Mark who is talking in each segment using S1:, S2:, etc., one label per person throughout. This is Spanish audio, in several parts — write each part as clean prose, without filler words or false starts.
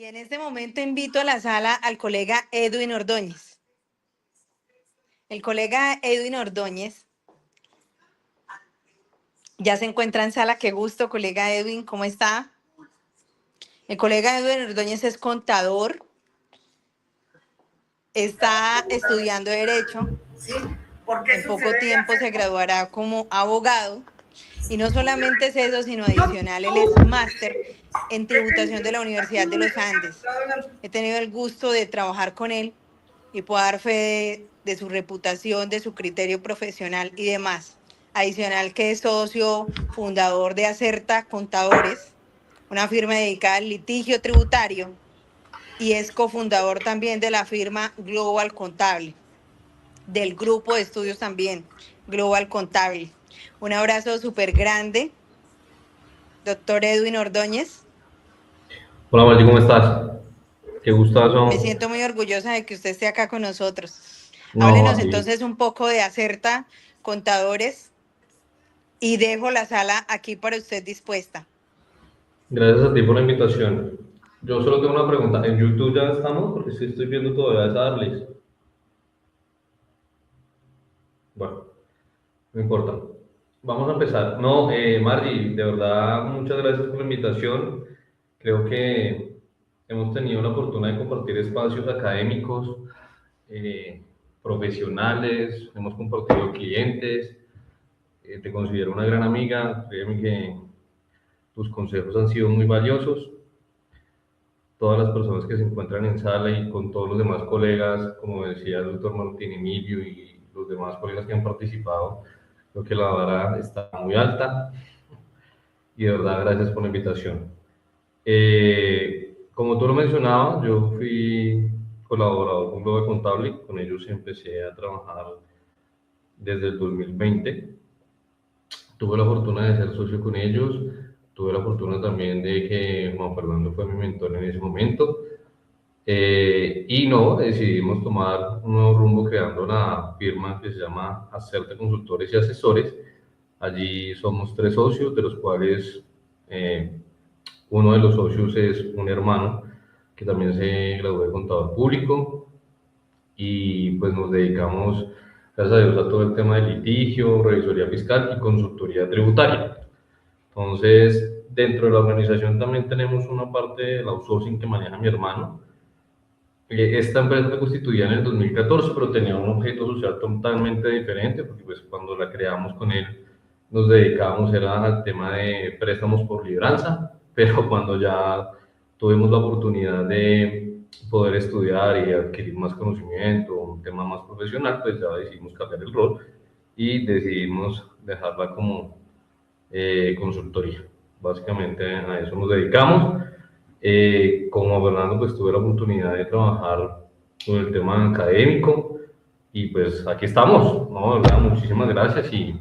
S1: Y en este momento invito a la sala al colega Edwin Ordóñez. El colega Edwin Ordóñez ya se encuentra en sala. Qué gusto, colega Edwin, ¿cómo está? El colega Edwin Ordóñez es contador, está estudiando Derecho, en poco tiempo se graduará como abogado. Y no solamente es eso, sino adicional, él es máster en tributación de la Universidad de los Andes. He tenido el gusto de trabajar con él y puedo dar fe de su reputación, de su criterio profesional y demás. Adicional que es socio fundador de Acerta Contadores, una firma dedicada al litigio tributario, y es cofundador también de la firma Global Contable, del grupo de estudios también, Global Contable. Un abrazo súper grande, doctor Edwin Ordóñez.
S2: Hola Martín, ¿cómo estás? Qué gustazo.
S1: Me siento muy orgullosa de que usted esté acá con nosotros.
S2: No,
S1: Háblenos
S2: a ti.
S1: entonces un poco de Acerta Contadores y dejo la sala aquí para usted dispuesta.
S2: Gracias a ti por la invitación. Yo solo tengo una pregunta. ¿En YouTube ya estamos? Porque sí estoy viendo todavía esa Darlis. Bueno, no importa. Vamos a empezar. No, Margie, de verdad, muchas gracias por la invitación. Creo que hemos tenido la fortuna de compartir espacios académicos, eh, profesionales, hemos compartido clientes. Te considero una gran amiga. Créeme que tus consejos han sido muy valiosos. Todas las personas que se encuentran en sala y con todos los demás colegas, como decía el doctor Martín Emilio y los demás colegas que han participado, creo que la vara está muy alta y de verdad gracias por la invitación. Como tú lo mencionabas, yo fui colaborador con Globo Contable, con ellos empecé a trabajar desde el 2020. Tuve la fortuna de ser socio con ellos, tuve la fortuna también de que Juan Fernando fue mi mentor en ese momento. Y no, decidimos tomar un nuevo rumbo creando una firma que se llama Acerta Consultores y Asesores. Allí somos 3 socios, de los cuales uno de los socios es un hermano que también se graduó de contador público y pues nos dedicamos, gracias a Dios, a todo el tema de litigio, revisoría fiscal y consultoría tributaria. Entonces, dentro de la organización también tenemos una parte del outsourcing que maneja mi hermano. Esta empresa fue constituida en el 2014, pero tenía un objeto social totalmente diferente, porque pues cuando la creamos con él nos dedicábamos era al tema de préstamos por libranza, pero cuando ya tuvimos la oportunidad de poder estudiar y adquirir más conocimiento, un tema más profesional, pues ya decidimos cambiar el rol y decidimos dejarla como consultoría. Básicamente a eso nos dedicamos. Como Fernando, pues tuve la oportunidad de trabajar con el tema académico y pues aquí estamos, ¿no? ¿Verdad? Muchísimas gracias y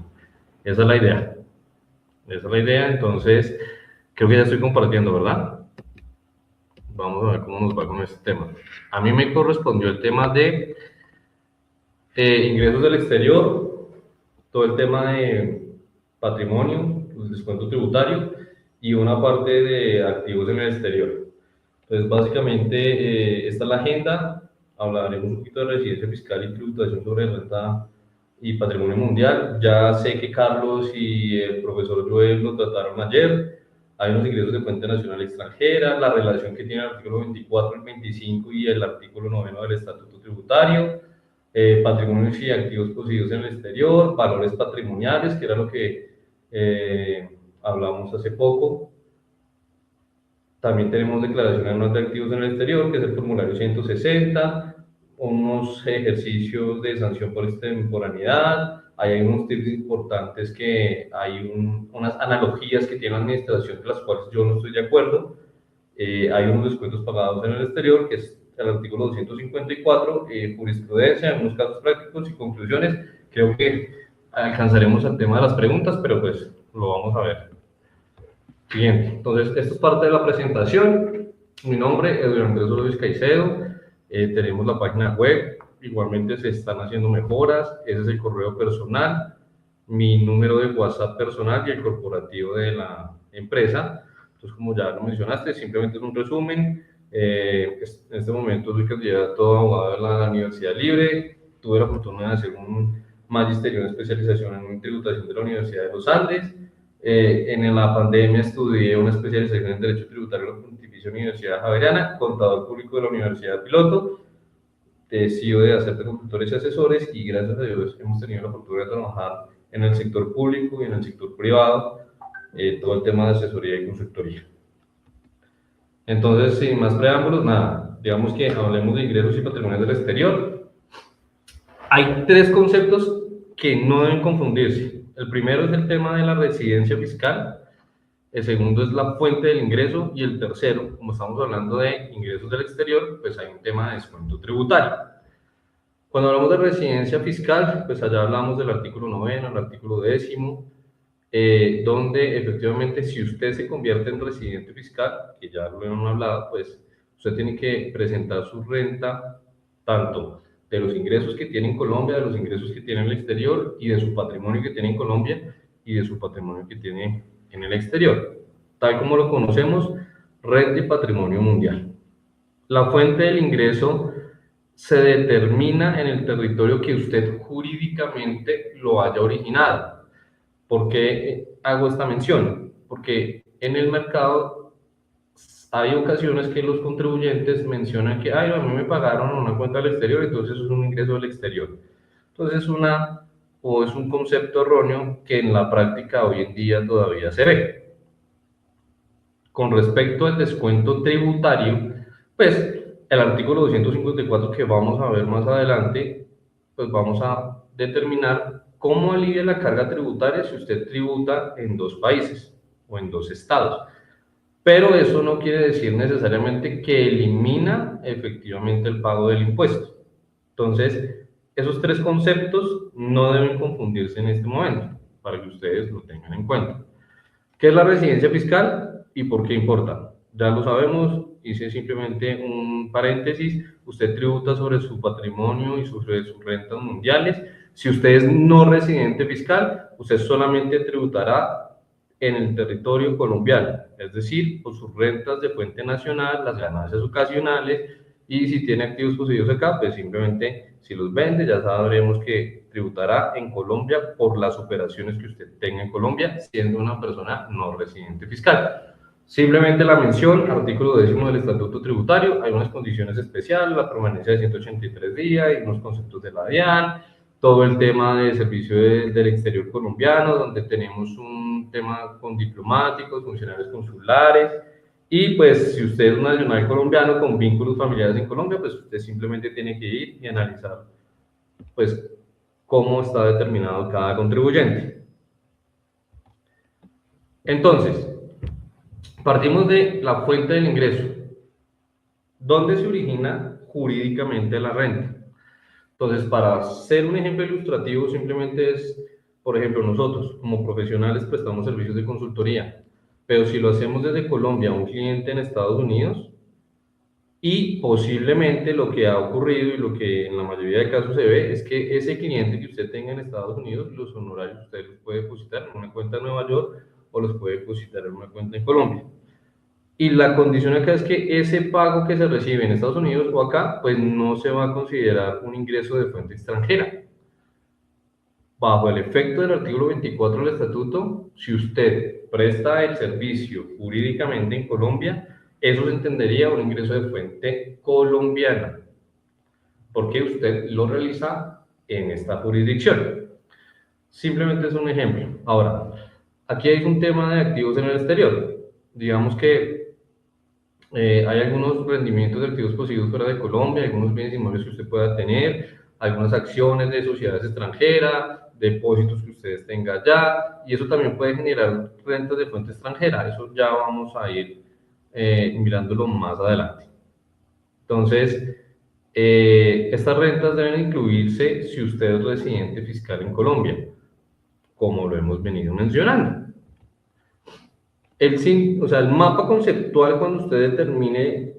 S2: esa es la idea. Esa es la idea, entonces creo que ya estoy compartiendo, ¿verdad? Vamos a ver cómo nos va con este tema. A mí me correspondió el tema de ingresos del exterior, todo el tema de patrimonio, el descuento tributario y una parte de activos en el exterior. Entonces, básicamente, esta es la agenda. Hablaremos un poquito de residencia fiscal y tributación sobre renta y patrimonio mundial. Ya sé que Carlos y el profesor Joel lo trataron ayer. Hay unos ingresos de fuente nacional extranjera, la relación que tiene el artículo 24, el 25 y el artículo 9 del Estatuto Tributario, patrimonios y activos poseídos en el exterior, valores patrimoniales, que era lo que hablamos hace poco. También tenemos declaración anual de activos en el exterior, que es el formulario 160, unos ejercicios de sanción por extemporaneidad. Ahí hay unos tips importantes que hay unas analogías que tiene la administración de las cuales yo no estoy de acuerdo. Hay unos descuentos pagados en el exterior, que es el artículo 254, jurisprudencia, unos casos prácticos y conclusiones. Creo que alcanzaremos el tema de las preguntas, pero pues lo vamos a ver. Bien, entonces esto es parte de la presentación. Mi nombre es Edwin Andrés Luis Caicedo. Tenemos la página web, igualmente se están haciendo mejoras. Ese es el correo personal, mi número de WhatsApp personal y el corporativo de la empresa. Entonces, como ya lo mencionaste, simplemente es un resumen. En este momento soy candidato a abogado de la Universidad Libre. Tuve la oportunidad de hacer un magisterio en especialización en tributación de la Universidad de los Andes. En la pandemia estudié una especialización en Derecho Tributario en la Pontificia Universidad Javeriana, contador público de la Universidad Piloto, CEO de Acerta Consultores y Asesores, y gracias a Dios hemos tenido la oportunidad de trabajar en el sector público y en el sector privado, todo el tema de asesoría y consultoría. Entonces, sin más preámbulos, nada, digamos que hablemos de ingresos y patrimonios del exterior. Hay tres conceptos que no deben confundirse. El primero es el tema de la residencia fiscal, el segundo es la fuente del ingreso, y el tercero, como estamos hablando de ingresos del exterior, pues hay un tema de descuento tributario. Cuando hablamos de residencia fiscal, pues allá hablamos del artículo 9, el artículo 10, donde efectivamente si usted se convierte en residente fiscal, que ya lo hemos hablado, pues usted tiene que presentar su renta tanto de los ingresos que tiene en Colombia, de los ingresos que tiene en el exterior, y de su patrimonio que tiene en Colombia y de su patrimonio que tiene en el exterior, tal como lo conocemos, renta y patrimonio mundial. La fuente del ingreso se determina en el territorio que usted jurídicamente lo haya originado. ¿Por qué hago esta mención? Porque en el mercado hay ocasiones que los contribuyentes mencionan que a mí me pagaron una cuenta del exterior, entonces es un ingreso del exterior. Entonces es un concepto erróneo que en la práctica hoy en día todavía se ve. Con respecto al descuento tributario, pues el artículo 254 que vamos a ver más adelante, pues vamos a determinar cómo alivia la carga tributaria si usted tributa en dos países o en dos estados. Pero eso no quiere decir necesariamente que elimina efectivamente el pago del impuesto. Entonces, esos tres conceptos no deben confundirse en este momento, para que ustedes lo tengan en cuenta. ¿Qué es la residencia fiscal y por qué importa? Ya lo sabemos, hice simplemente un paréntesis. Usted tributa sobre su patrimonio y sobre sus rentas mundiales. Si usted es no residente fiscal, usted solamente tributará en el territorio colombiano, es decir, por sus rentas de fuente nacional, las ganancias ocasionales, y si tiene activos poseídos acá, pues simplemente si los vende, ya sabremos que tributará en Colombia por las operaciones que usted tenga en Colombia, siendo una persona no residente fiscal. Simplemente la mención, artículo 10 del Estatuto Tributario, hay unas condiciones especiales, la permanencia de 183 días, y unos conceptos de la DIAN, todo el tema de servicio del exterior colombiano, donde tenemos un tema con diplomáticos, funcionarios consulares, y pues si usted es un nacional colombiano con vínculos familiares en Colombia, pues usted simplemente tiene que ir y analizar pues cómo está determinado cada contribuyente. Entonces, partimos de la fuente del ingreso. ¿Dónde se origina jurídicamente la renta? Entonces, para hacer un ejemplo ilustrativo, simplemente es, por ejemplo, nosotros como profesionales prestamos servicios de consultoría, pero si lo hacemos desde Colombia a un cliente en Estados Unidos, y posiblemente lo que ha ocurrido y lo que en la mayoría de casos se ve es que ese cliente que usted tenga en Estados Unidos, los honorarios usted los puede depositar en una cuenta en Nueva York o los puede depositar en una cuenta en Colombia. Y la condición acá es que ese pago que se recibe en Estados Unidos o acá, pues no se va a considerar un ingreso de fuente extranjera. Bajo el efecto del artículo 24 del Estatuto, si usted presta el servicio jurídicamente en Colombia, eso se entendería un ingreso de fuente colombiana, porque usted lo realiza en esta jurisdicción. Simplemente es un ejemplo. Ahora, aquí hay un tema de activos en el exterior. Digamos que hay algunos rendimientos de activos poseídos fuera de Colombia, algunos bienes inmuebles que usted pueda tener, algunas acciones de sociedades extranjeras, depósitos que ustedes tengan allá, y eso también puede generar rentas de fuente extranjera. Eso ya vamos a ir mirándolo más adelante. Entonces, estas rentas deben incluirse si usted es residente fiscal en Colombia, como lo hemos venido mencionando. El mapa conceptual cuando usted determine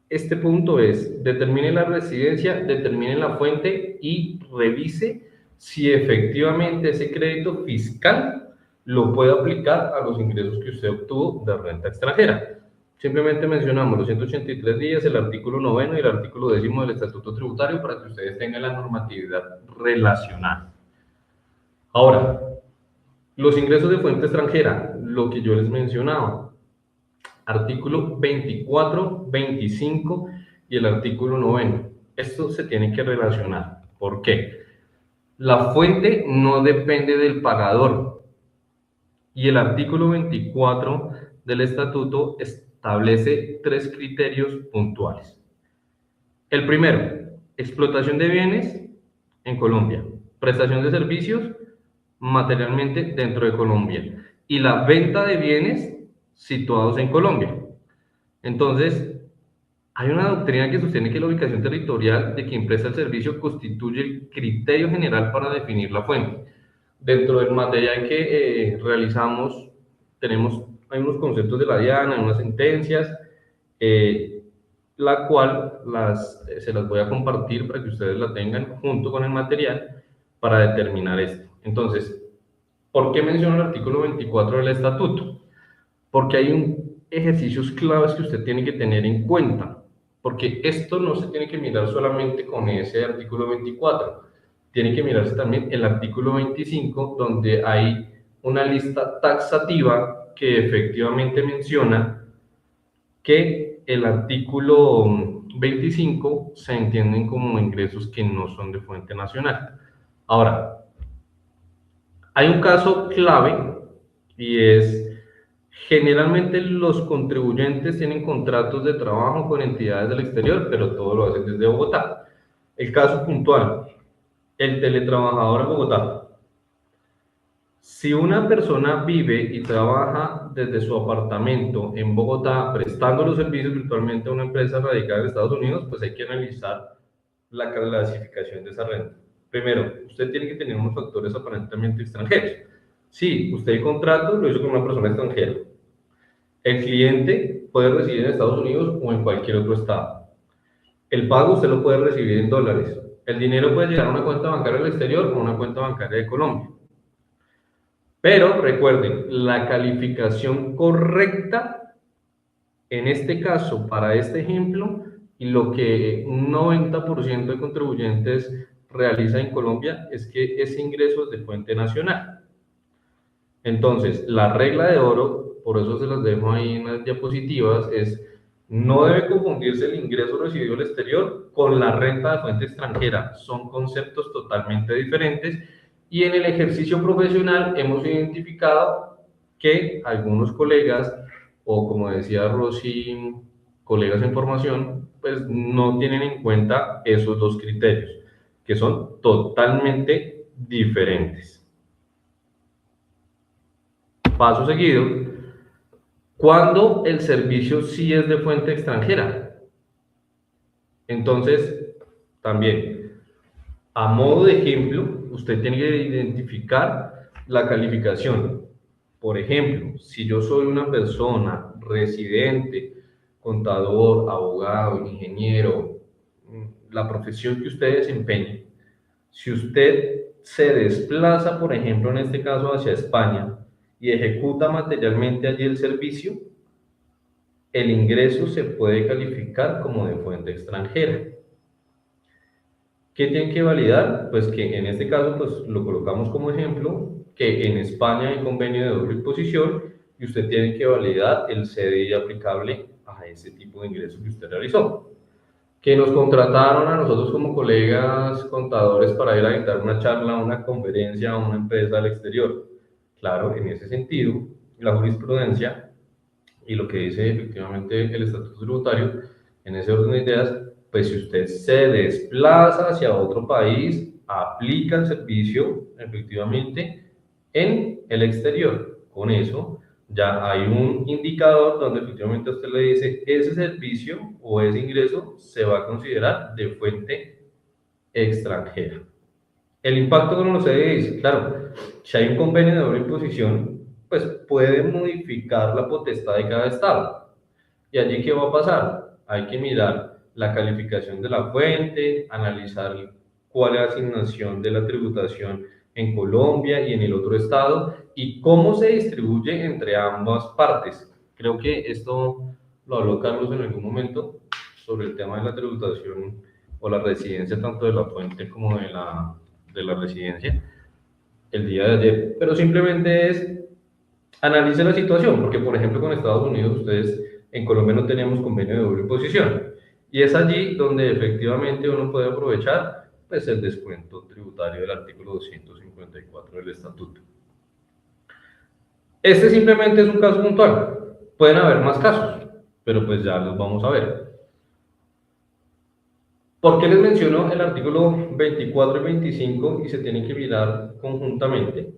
S2: este punto es, determine la residencia, determine la fuente y revise si efectivamente ese crédito fiscal lo puede aplicar a los ingresos que usted obtuvo de renta extranjera. Simplemente mencionamos los 183 días, el artículo 9 y el artículo 10 del Estatuto Tributario para que ustedes tengan la normatividad relacionada. Ahora, los ingresos de fuente extranjera, lo que yo les mencionaba, artículo 24, 25 y el artículo 9. Esto se tiene que relacionar. ¿Por qué? La fuente no depende del pagador y el artículo 24 del estatuto establece 3 criterios puntuales. El primero, explotación de bienes en Colombia, prestación de servicios materialmente dentro de Colombia y la venta de bienes situados en Colombia. Entonces, hay una doctrina que sostiene que la ubicación territorial de quien presta el servicio constituye el criterio general para definir la fuente. Dentro del material que realizamos, hay unos conceptos de la DIAN, hay unas sentencias, la cual se las voy a compartir para que ustedes la tengan junto con el material para determinar esto. Entonces, ¿por qué menciono el artículo 24 del estatuto? Porque hay ejercicios claves que usted tiene que tener en cuenta, porque esto no se tiene que mirar solamente con ese artículo 24, tiene que mirarse también el artículo 25, donde hay una lista taxativa que efectivamente menciona que el artículo 25 se entienden como ingresos que no son de fuente nacional. Ahora, hay un caso clave y es, generalmente los contribuyentes tienen contratos de trabajo con entidades del exterior, pero todo lo hacen desde Bogotá. El caso puntual, el teletrabajador en Bogotá. Si una persona vive y trabaja desde su apartamento en Bogotá, prestando los servicios virtualmente a una empresa radicada en Estados Unidos, pues hay que analizar la clasificación de esa renta. Primero, usted tiene que tener unos factores aparentemente extranjeros. Sí, usted el contrato lo hizo con una persona extranjera. El cliente puede residir en Estados Unidos o en cualquier otro estado. El pago usted lo puede recibir en dólares. El dinero puede llegar a una cuenta bancaria del exterior o a una cuenta bancaria de Colombia. Pero recuerden, la calificación correcta, en este caso, para este ejemplo, y lo que un 90% de contribuyentes realiza en Colombia es que ese ingreso es de fuente nacional. Entonces, la regla de oro, por eso se las dejo ahí en las diapositivas, es no debe confundirse el ingreso recibido del exterior con la renta de fuente extranjera. Son conceptos totalmente diferentes y en el ejercicio profesional hemos identificado que algunos colegas, o como decía Rosy, colegas en formación, pues no tienen en cuenta esos dos criterios, que son totalmente diferentes. Paso seguido, cuando el servicio sí es de fuente extranjera. Entonces, también, a modo de ejemplo, usted tiene que identificar la calificación. Por ejemplo, si yo soy una persona residente, contador, abogado, ingeniero, la profesión que usted desempeñe, si usted se desplaza, por ejemplo, en este caso hacia España, y ejecuta materialmente allí el servicio, el ingreso se puede calificar como de fuente extranjera. ¿Qué tiene que validar? Pues que en este caso pues lo colocamos como ejemplo, que en España hay convenio de doble imposición y usted tiene que validar el CDI aplicable a ese tipo de ingreso que usted realizó. Que nos contrataron a nosotros como colegas contadores para ir a dictar una charla, una conferencia a una empresa al exterior. Claro, en ese sentido, la jurisprudencia y lo que dice efectivamente el estatuto tributario, en ese orden de ideas, pues si usted se desplaza hacia otro país, aplica el servicio efectivamente en el exterior. Con eso ya hay un indicador donde efectivamente usted le dice ese servicio o ese ingreso se va a considerar de fuente extranjera. El impacto con los CDIs, claro, si hay un convenio de doble imposición, pues puede modificar la potestad de cada estado. ¿Y allí qué va a pasar? Hay que mirar la calificación de la fuente, analizar cuál es la asignación de la tributación en Colombia y en el otro estado y cómo se distribuye entre ambas partes. Creo que esto lo habló Carlos en algún momento, sobre el tema de la tributación o la residencia tanto de la fuente como de la residencia el día de ayer, pero simplemente es analice la situación, porque por ejemplo con Estados Unidos ustedes en Colombia no tenemos convenio de doble imposición y es allí donde efectivamente uno puede aprovechar pues el descuento tributario del artículo 254 del estatuto. Este simplemente es un caso puntual, pueden haber más casos, pero pues ya los vamos a ver. ¿Por qué les menciono el artículo 24 y 25 y se tienen que mirar conjuntamente?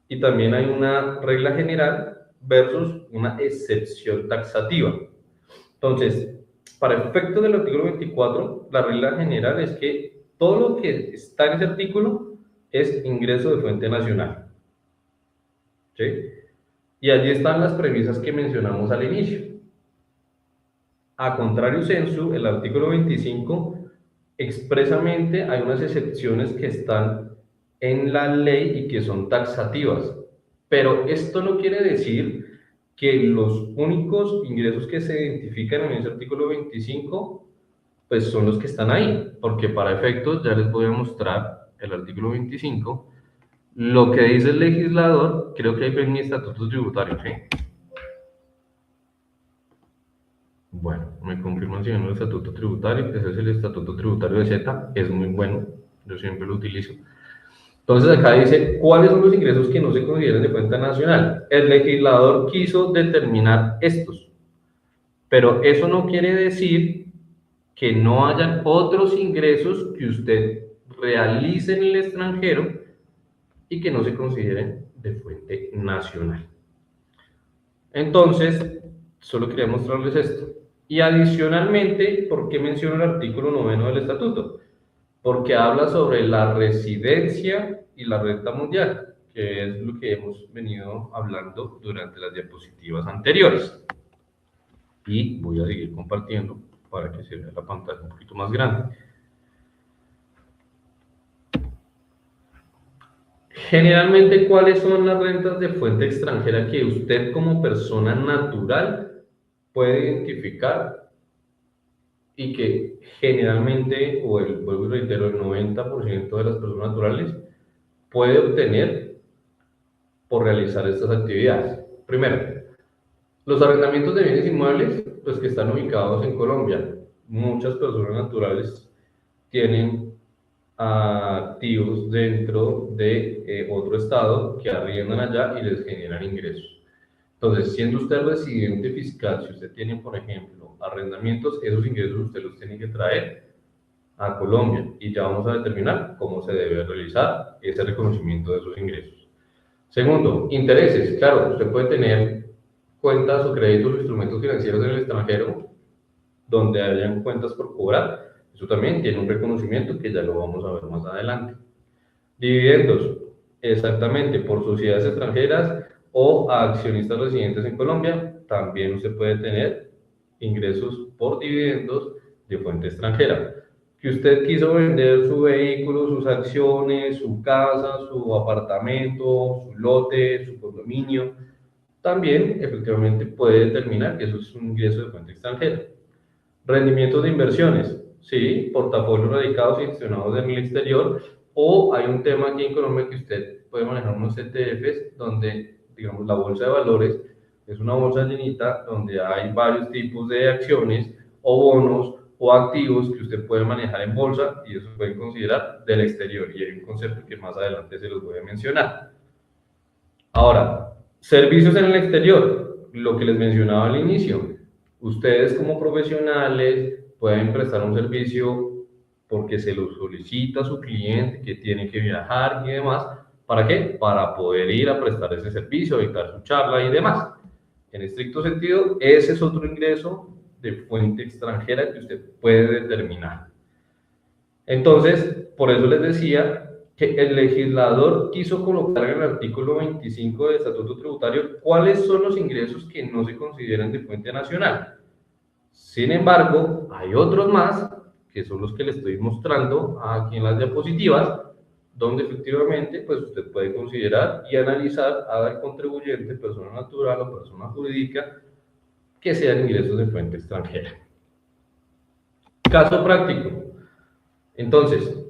S2: Y también hay una regla general versus una excepción taxativa. Entonces, para efectos del artículo 24, la regla general es que todo lo que está en ese artículo es ingreso de fuente nacional. ¿Sí? Y allí están las premisas que mencionamos al inicio. A contrario sensu, el artículo 25 expresamente hay unas excepciones que están en la ley y que son taxativas. Pero esto no quiere decir que los únicos ingresos que se identifican en ese artículo 25 pues son los que están ahí, porque para efectos ya les voy a mostrar el artículo 25. Lo que dice el legislador, creo que ahí ven mi estatuto tributario, ¿sí? Bueno, me confirman si ven el estatuto tributario, ese es el estatuto tributario de Z, es muy bueno, yo siempre lo utilizo. Entonces acá dice, ¿cuáles son los ingresos que no se consideran de cuenta nacional? El legislador quiso determinar estos, pero eso no quiere decir que no hayan otros ingresos que usted realice en el extranjero y que no se consideren de fuente nacional. Entonces, solo quería mostrarles esto. Y adicionalmente, ¿por qué menciono el artículo 9 del estatuto? Porque habla sobre la residencia y la renta mundial, que es lo que hemos venido hablando durante las diapositivas anteriores. Y voy a seguir compartiendo para que se vea la pantalla un poquito más grande. Generalmente, ¿cuáles son las rentas de fuente extranjera que usted como persona natural puede identificar y que generalmente, vuelvo y reitero, el 90% de las personas naturales puede obtener por realizar estas actividades? Primero, los arrendamientos de bienes inmuebles, pues que están ubicados en Colombia. Muchas personas naturales tienen activos dentro de otro estado que arriendan allá y les generan ingresos. Entonces, siendo usted residente fiscal, si usted tiene, por ejemplo, arrendamientos, esos ingresos usted los tiene que traer a Colombia y ya vamos a determinar cómo se debe realizar ese reconocimiento de esos ingresos. Segundo, intereses. Claro, usted puede tener cuentas o créditos o instrumentos financieros en el extranjero donde hayan cuentas por cobrar. Eso también tiene un reconocimiento que ya lo vamos a ver más adelante. Dividendos, exactamente, por sociedades extranjeras o a accionistas residentes en Colombia, también usted puede tener ingresos por dividendos de fuente extranjera. Que usted quiso vender su vehículo, sus acciones, su casa, su apartamento, su lote, su condominio, también efectivamente puede determinar que eso es un ingreso de fuente extranjera. Rendimientos de inversiones, sí, portafolios radicados y gestionados en el exterior, o hay un tema aquí en Colombia que usted puede manejar unos ETFs donde, digamos, la bolsa de valores es una bolsa llenita donde hay varios tipos de acciones o bonos o activos que usted puede manejar en bolsa y eso se puede considerar del exterior y hay un concepto que más adelante se los voy a mencionar. Ahora, servicios en el exterior, lo que les mencionaba al inicio. Ustedes como profesionales pueden prestar un servicio porque se lo solicita a su cliente que tiene que viajar y demás. ¿Para qué? Para poder ir a prestar ese servicio, dictar su charla y demás. En estricto sentido, ese es otro ingreso de fuente extranjera que usted puede determinar. Entonces, por eso les decía que el legislador quiso colocar en el artículo 25 del Estatuto Tributario cuáles son los ingresos que no se consideran de fuente nacional. Sin embargo, hay otros más, que son los que les estoy mostrando aquí en las diapositivas, donde efectivamente pues usted puede considerar y analizar al contribuyente, persona natural o persona jurídica, que sean ingresos de fuente extranjera. Caso práctico. Entonces,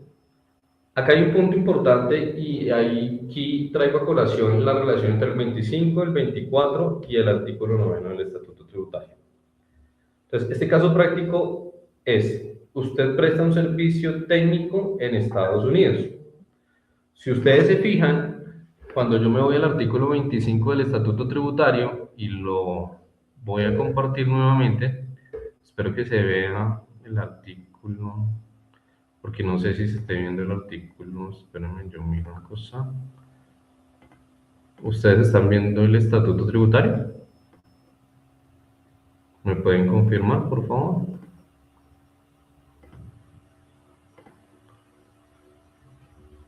S2: acá hay un punto importante y aquí traigo a colación la relación entre el 25, el 24 y el artículo 9 del Estatuto Tributario. Entonces, este caso práctico es, usted presta un servicio técnico en Estados Unidos. Si ustedes se fijan, cuando yo me voy al artículo 25 del Estatuto Tributario y lo voy a compartir nuevamente, espero que se vea el artículo, porque no sé si se esté viendo el artículo, espérenme, yo miro una cosa. ¿Ustedes están viendo el Estatuto Tributario? ¿Me pueden confirmar, por favor?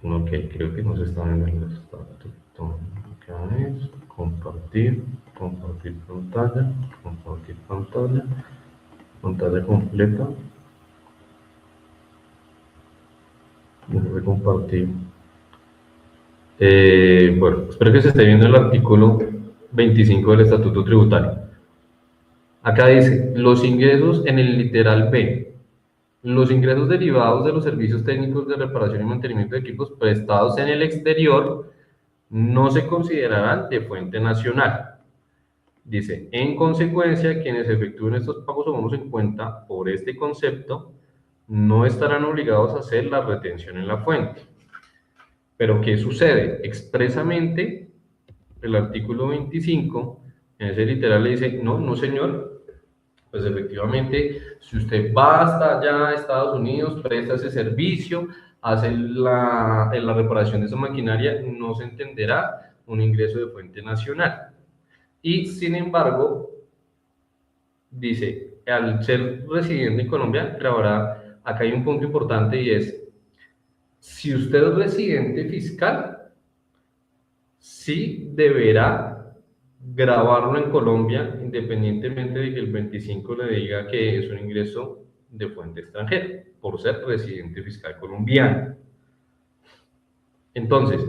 S2: Ok, creo que no se está viendo el estatuto. Acá es compartir pantalla, pantalla completa. Voy a compartir. Bueno, espero que se esté viendo el artículo 25 del Estatuto Tributario. Acá dice, los ingresos en el literal B. Los ingresos derivados de los servicios técnicos de reparación y mantenimiento de equipos prestados en el exterior no se considerarán de fuente nacional. Dice, en consecuencia, quienes efectúen estos pagos tomamos en cuenta por este concepto no estarán obligados a hacer la retención en la fuente. Pero, ¿qué sucede? Expresamente, el artículo 25, en ese literal le dice, no señor, pues efectivamente, si usted va hasta allá a Estados Unidos, presta ese servicio, hace la reparación de esa maquinaria, no se entenderá un ingreso de fuente nacional. Y sin embargo, dice, al ser residente en Colombia, grabará, acá hay un punto importante y es, si usted es residente fiscal, sí deberá grabarlo en Colombia, independientemente de que el 25 le diga que es un ingreso de fuente extranjera, por ser residente fiscal colombiano. Entonces,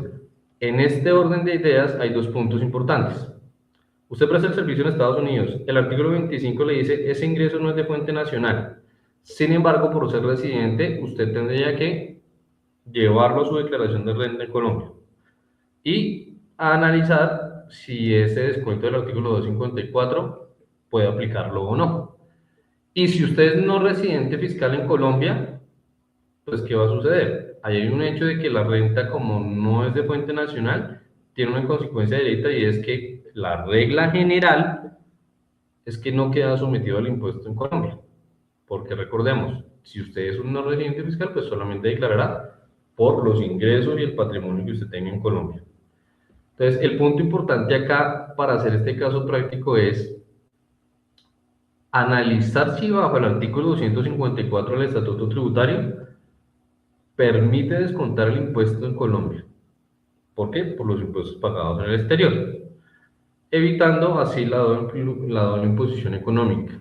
S2: en este orden de ideas hay dos puntos importantes. Usted presta el servicio en Estados Unidos, el artículo 25 le dice, ese ingreso no es de fuente nacional. Sin embargo, por ser residente, usted tendría que llevarlo a su declaración de renta en Colombia y analizar si ese descuento del artículo 254 puede aplicarlo o no. Y si usted es no residente fiscal en Colombia, pues ¿qué va a suceder? Ahí hay un hecho de que la renta, como no es de fuente nacional, tiene una consecuencia directa y es que la regla general es que no queda sometido al impuesto en Colombia. Porque recordemos, si usted es un no residente fiscal, pues solamente declarará por los ingresos y el patrimonio que usted tenga en Colombia. Entonces, el punto importante acá para hacer este caso práctico es analizar si bajo el artículo 254 del Estatuto Tributario permite descontar el impuesto en Colombia. ¿Por qué? Por los impuestos pagados en el exterior, evitando así la doble imposición económica.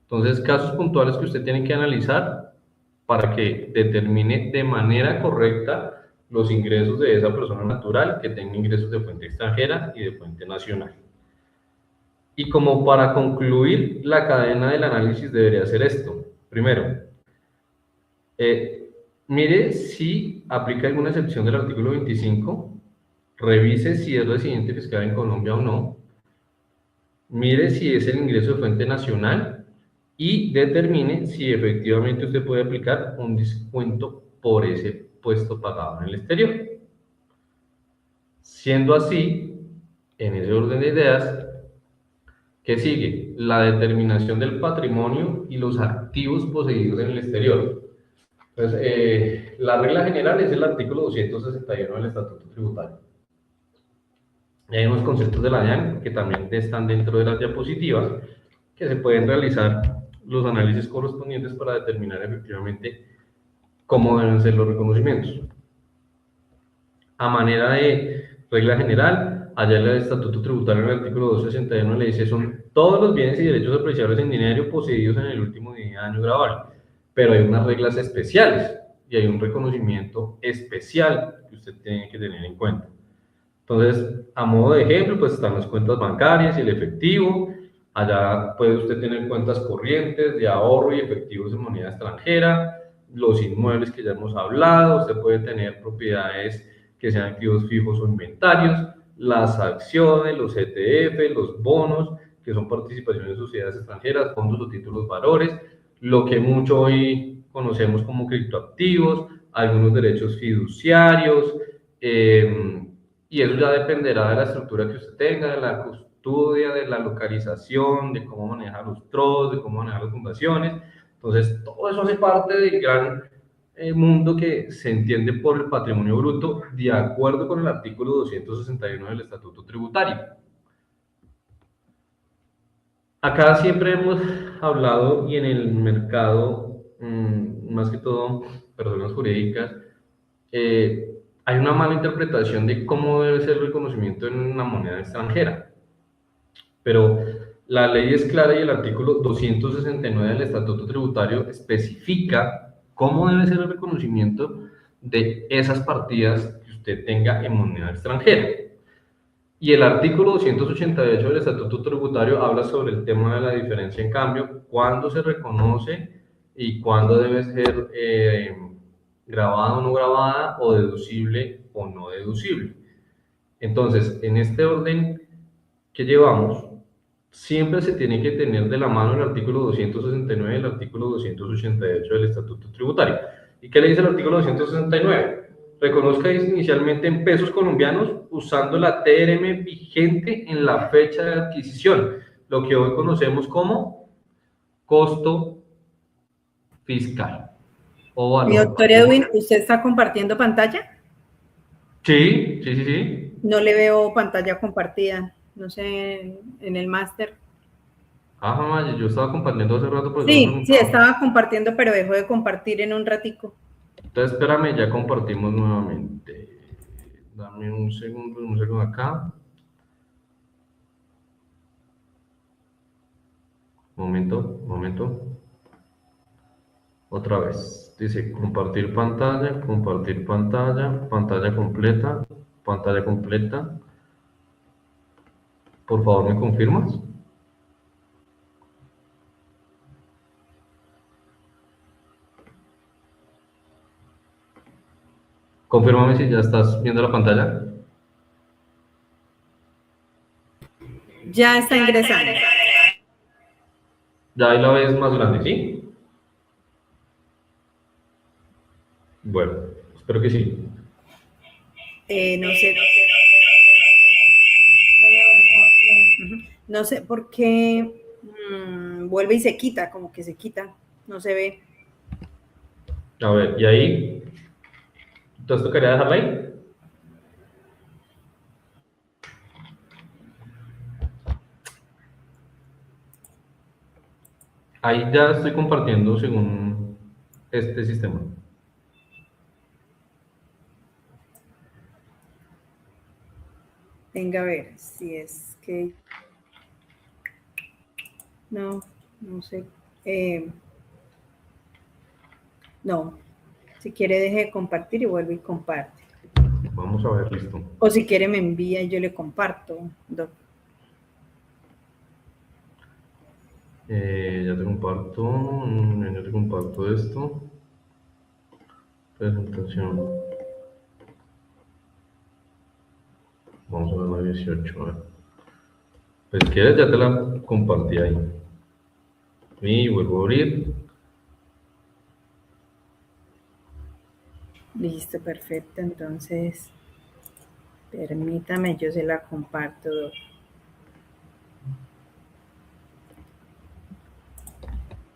S2: Entonces, casos puntuales que usted tiene que analizar para que determine de manera correcta los ingresos de esa persona natural que tenga ingresos de fuente extranjera y de fuente nacional. Y como para concluir la cadena del análisis debería ser esto. Primero, mire si aplica alguna excepción del artículo 25, revise si es residente fiscal en Colombia o no, mire si es el ingreso de fuente nacional y determine si efectivamente usted puede aplicar un descuento por ese puesto pagado en el exterior. Siendo así, en ese orden de ideas, ¿qué sigue? La determinación del patrimonio y los activos poseídos en el exterior. Entonces, la regla general es el artículo 261 del Estatuto Tributario. Y hay unos conceptos de la DIAN que también están dentro de las diapositivas, que se pueden realizar los análisis correspondientes para determinar efectivamente cómo deben ser los reconocimientos. A manera de regla general, allá en el Estatuto Tributario, en el artículo 261, le dice son todos los bienes y derechos apreciables en dinero poseídos en el último año grabable. Pero hay unas reglas especiales y hay un reconocimiento especial que usted tiene que tener en cuenta. Entonces, a modo de ejemplo, pues están las cuentas bancarias y el efectivo. Allá puede usted tener cuentas corrientes de ahorro y efectivos en moneda extranjera, los inmuebles que ya hemos hablado, usted puede tener propiedades que sean activos fijos o inventarios, las acciones, los ETF, los bonos, que son participaciones en sociedades extranjeras, fondos o títulos valores, lo que mucho hoy conocemos como criptoactivos, algunos derechos fiduciarios, y eso ya dependerá de la estructura que usted tenga, de la custodia, de la localización, de cómo maneja los trusts, de cómo maneja las fundaciones. Entonces, todo eso hace parte del gran mundo que se entiende por el patrimonio bruto, de acuerdo con el artículo 261 del Estatuto Tributario. Acá siempre hemos hablado, y en el mercado, más que todo, personas jurídicas, hay una mala interpretación de cómo debe ser el reconocimiento en una moneda extranjera. Pero la ley es clara y el artículo 269 del Estatuto Tributario especifica cómo debe ser el reconocimiento de esas partidas que usted tenga en moneda extranjera. Y el artículo 288 del Estatuto Tributario habla sobre el tema de la diferencia en cambio, cuándo se reconoce y cuándo debe ser grabada o no grabada, o deducible o no deducible. Entonces, en este orden que llevamos, siempre se tiene que tener de la mano el artículo 269 y el artículo 288 del Estatuto Tributario. ¿Y qué le dice el artículo 269? Reconozca inicialmente en pesos colombianos usando la TRM vigente en la fecha de adquisición, lo que hoy conocemos como costo fiscal o valor.
S3: Doctor Edwin, ¿usted está compartiendo pantalla?
S2: Sí, sí, sí, sí.
S3: No le veo pantalla compartida, no sé, en el máster.
S2: Ajá, yo estaba compartiendo hace rato. Pues
S3: sí, estaba compartiendo, pero dejó de compartir en un ratico.
S2: Entonces, espérame, ya compartimos nuevamente. Dame un segundo acá. Momento. Otra vez. Dice compartir pantalla, pantalla completa. Por favor, ¿me confirmas? Confírmame si ya estás viendo la pantalla.
S3: Ya está ingresando.
S2: Ya ahí la ves más grande, ¿sí? Bueno, espero que sí.
S3: No sé. No sé por qué vuelve y se quita, como que se quita, no se ve.
S2: A ver, ¿y ahí? ¿Entonces tocaría dejarla ahí? Ahí ya estoy compartiendo según este sistema.
S3: Venga a ver si es que... No sé. No. Si quiere deje de compartir y vuelve y comparte.
S2: Vamos a ver, listo.
S3: O si quiere me envía y yo le comparto.
S2: Ya te comparto esto. Presentación. Vamos a ver la 18. A ver. Pues si quieres, ya te la compartí ahí. Y vuelvo a abrir.
S3: Listo, perfecto. Entonces, permítame, yo se la comparto.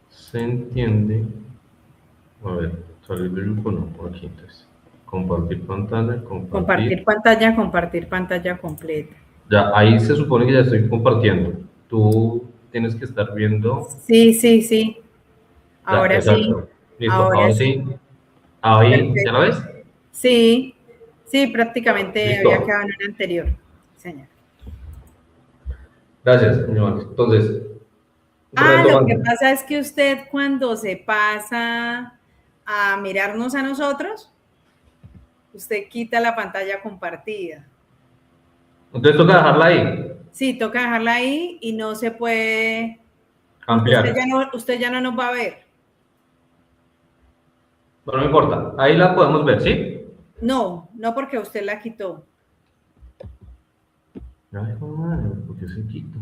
S2: Se entiende. A ver, salir del grupo, no, aquí entonces. Compartir pantalla,
S3: compartir pantalla completa.
S2: Ya, ahí se supone que ya estoy compartiendo. Tú tienes que estar viendo.
S3: Sí. Ahora
S2: ya,
S3: sí.
S2: Listo, ahora sí. Ahí,
S3: Perfecto.
S2: ¿ya la ves?
S3: Sí, prácticamente
S2: Listo.
S3: había quedado en una anterior. Señor.
S2: Gracias, señor. Entonces,
S3: lo que pasa es que usted cuando se pasa a mirarnos a nosotros, usted quita la pantalla compartida.
S2: Entonces toca dejarla ahí.
S3: Sí, toca dejarla ahí y no se puede
S2: ampliar.
S3: Usted ya no nos va a ver.
S2: Pero no importa, ahí la podemos ver, ¿sí?
S3: No, no porque usted la quitó.
S2: Ay, madre, ¿por qué se quita?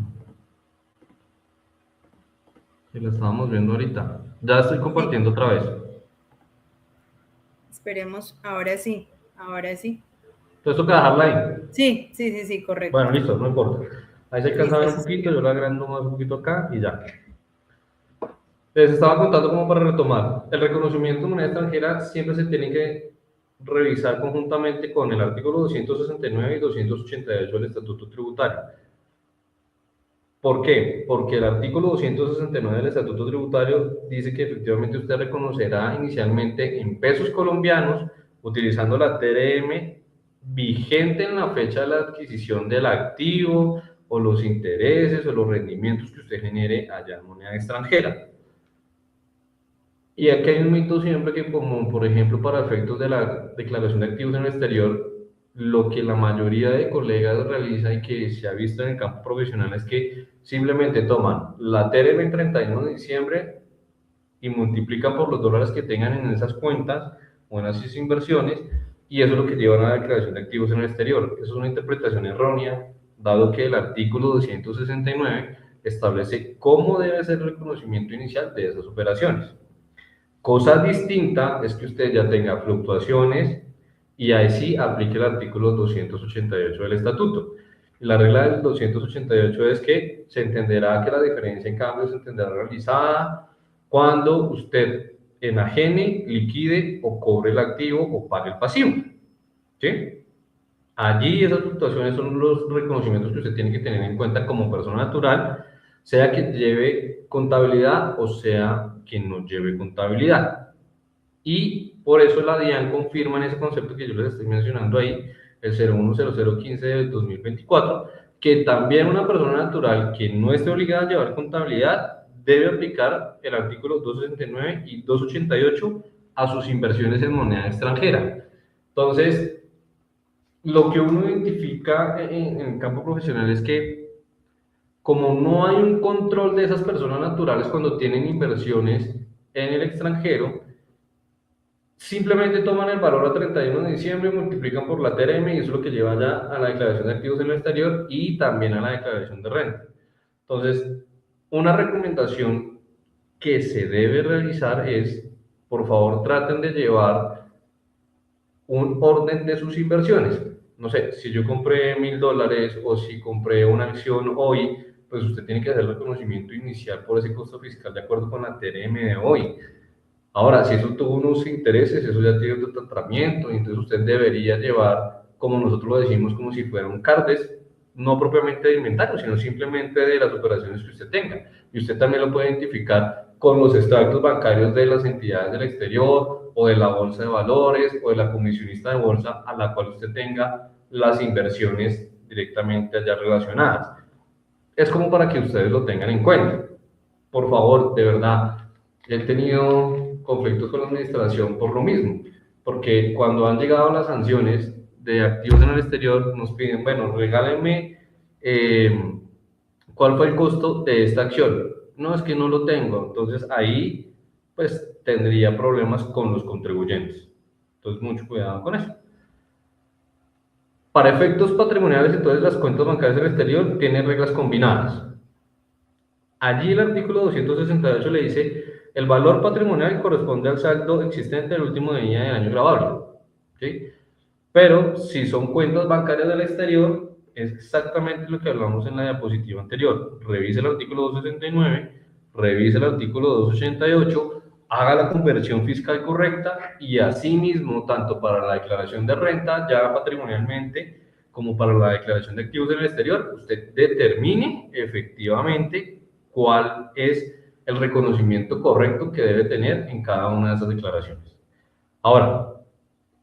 S2: Que la estábamos viendo ahorita. Ya estoy compartiendo otra vez.
S3: Esperemos, ahora sí, ahora sí.
S2: Entonces toca dejarla ahí.
S3: Sí, correcto.
S2: Bueno, listo, no importa. Ahí se alcanza a ver un
S3: Listo,
S2: poquito, yo la agrando más un poquito acá y ya. Les estaba contando como para retomar. El reconocimiento de moneda extranjera siempre se tiene que revisar conjuntamente con el artículo 269 y 288 del Estatuto Tributario. ¿Por qué? Porque el artículo 269 del Estatuto Tributario dice que efectivamente usted reconocerá inicialmente en pesos colombianos utilizando la TRM vigente en la fecha de la adquisición del activo o los intereses o los rendimientos que usted genere allá en moneda extranjera. Y aquí hay un mito siempre que, como por ejemplo para efectos de la declaración de activos en el exterior, lo que la mayoría de colegas realiza y que se ha visto en el campo profesional es que simplemente toman la TRM en 31 de diciembre y multiplican por los dólares que tengan en esas cuentas o en esas inversiones, y eso es lo que llevan a la declaración de activos en el exterior. Eso es una interpretación errónea, dado que el artículo 269 establece cómo debe ser el reconocimiento inicial de esas operaciones. Cosa distinta es que usted ya tenga fluctuaciones y ahí sí aplique el artículo 288 del estatuto. La regla del 288 es que se entenderá que la diferencia en cambio se entenderá realizada cuando usted enajene, liquide o cobre el activo o pague el pasivo. ¿Sí? Allí esas fluctuaciones son los reconocimientos que usted tiene que tener en cuenta como persona natural, sea que lleve contabilidad o sea que no lleve contabilidad. Y por eso la DIAN confirma en ese concepto que yo les estoy mencionando ahí, el 010015 del 2024, que también una persona natural que no esté obligada a llevar contabilidad debe aplicar el artículo 269 y 288 a sus inversiones en moneda extranjera. Entonces, lo que uno identifica en el campo profesional es que como no hay un control de esas personas naturales cuando tienen inversiones en el extranjero, simplemente toman el valor a 31 de diciembre, multiplican por la TRM y eso es lo que lleva ya a la declaración de activos en el exterior y también a la declaración de renta. Entonces, una recomendación que se debe realizar es, por favor, traten de llevar un orden de sus inversiones. No sé, si yo compré $1,000 o si compré una acción hoy, pues usted tiene que hacer el reconocimiento inicial por ese costo fiscal de acuerdo con la TRM de hoy. Ahora, si eso tuvo unos intereses, eso ya tiene otro tratamiento, y entonces usted debería llevar, como nosotros lo decimos, como si fuera un CARDES, no propiamente de inventario, sino simplemente de las operaciones que usted tenga. Y usted también lo puede identificar con los extractos bancarios de las entidades del exterior, o de la bolsa de valores, o de la comisionista de bolsa a la cual usted tenga las inversiones directamente allá relacionadas. Es como para que ustedes lo tengan en cuenta. Por favor, de verdad, he tenido conflictos con la administración por lo mismo, porque cuando han llegado las sanciones de activos en el exterior, nos piden, bueno, regálenme cuál fue el costo de esta acción. No, es que no lo tengo, entonces ahí pues tendría problemas con los contribuyentes. Entonces, mucho cuidado con eso. Para efectos patrimoniales, entonces las cuentas bancarias del exterior tienen reglas combinadas. Allí el artículo 268 le dice, el valor patrimonial corresponde al saldo existente del último día del año grabable. ¿Sí? Pero si son cuentas bancarias del exterior, es exactamente lo que hablamos en la diapositiva anterior. Revise el artículo 269, revise el artículo 288, haga la conversión fiscal correcta y asimismo, tanto para la declaración de renta, ya patrimonialmente, como para la declaración de activos en el exterior, usted determine efectivamente cuál es el reconocimiento correcto que debe tener en cada una de esas declaraciones. Ahora,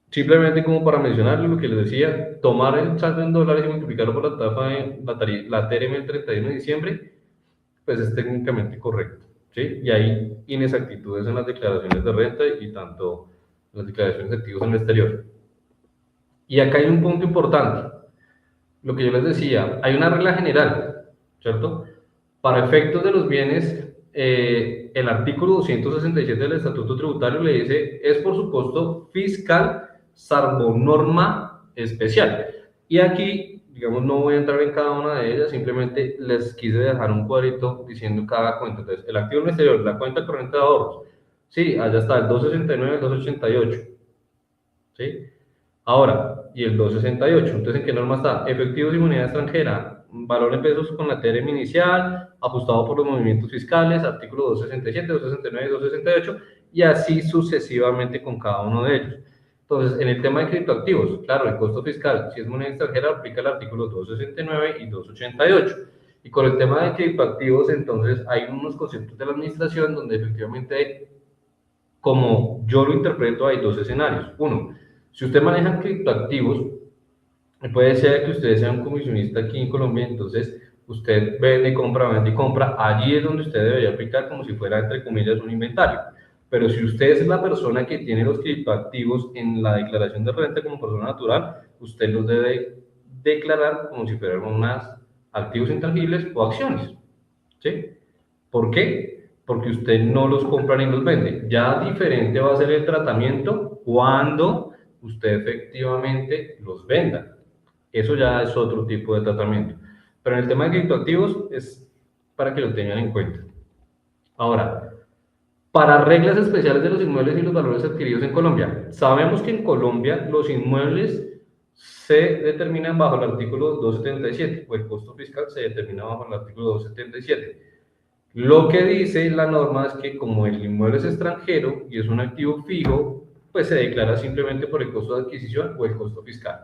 S2: simplemente como para mencionarle lo que les decía, tomar el saldo en dólares y multiplicarlo por la tasa de la TRM del 31 de diciembre, pues es técnicamente correcto, ¿sí? Y hay inexactitudes en las declaraciones de renta y tanto las declaraciones de activos en el exterior. Y acá hay un punto importante. lo que yo les decía, hay una regla general, ¿cierto? Para efectos de los bienes, el artículo 267 del Estatuto Tributario le dice, es por su costo fiscal, salvo norma especial. Y aquí, digamos, no voy a entrar en cada una de ellas, simplemente les quise dejar un cuadrito diciendo cada cuenta. Entonces, el activo en el exterior, la cuenta corriente de ahorros, sí, allá está el 269, el 288, ¿sí? Ahora, y el 268, entonces, ¿en qué norma está? Efectivos y moneda extranjera, valor en pesos con la TRM inicial, ajustado por los movimientos fiscales, artículo 267, 269 y 268, y así sucesivamente con cada uno de ellos. Entonces, en el tema de criptoactivos, claro, el costo fiscal, si es moneda extranjera, aplica el artículo 269 y 288. Y con el tema de criptoactivos, entonces, hay unos conceptos de la administración donde efectivamente, como yo lo interpreto, hay dos escenarios. Uno, si usted maneja criptoactivos, puede ser que usted sea un comisionista aquí en Colombia, entonces usted vende y compra, allí es donde usted debería aplicar como si fuera, entre comillas, un inventario. Pero si usted es la persona que tiene los criptoactivos en la declaración de renta como persona natural, usted los debe declarar como si fueran unos activos intangibles o acciones, ¿sí? ¿Por qué? Porque usted no los compra ni los vende. Ya diferente va a ser el tratamiento cuando usted efectivamente los venda. Eso ya es otro tipo de tratamiento. Pero en el tema de criptoactivos es para que lo tengan en cuenta. Ahora, para reglas especiales de los inmuebles y los valores adquiridos en Colombia, sabemos que en Colombia los inmuebles se determinan bajo el artículo 277 o el costo fiscal se determina bajo el artículo 277. Lo que dice la norma es que como el inmueble es extranjero y es un activo fijo, pues se declara simplemente por el costo de adquisición o el costo fiscal,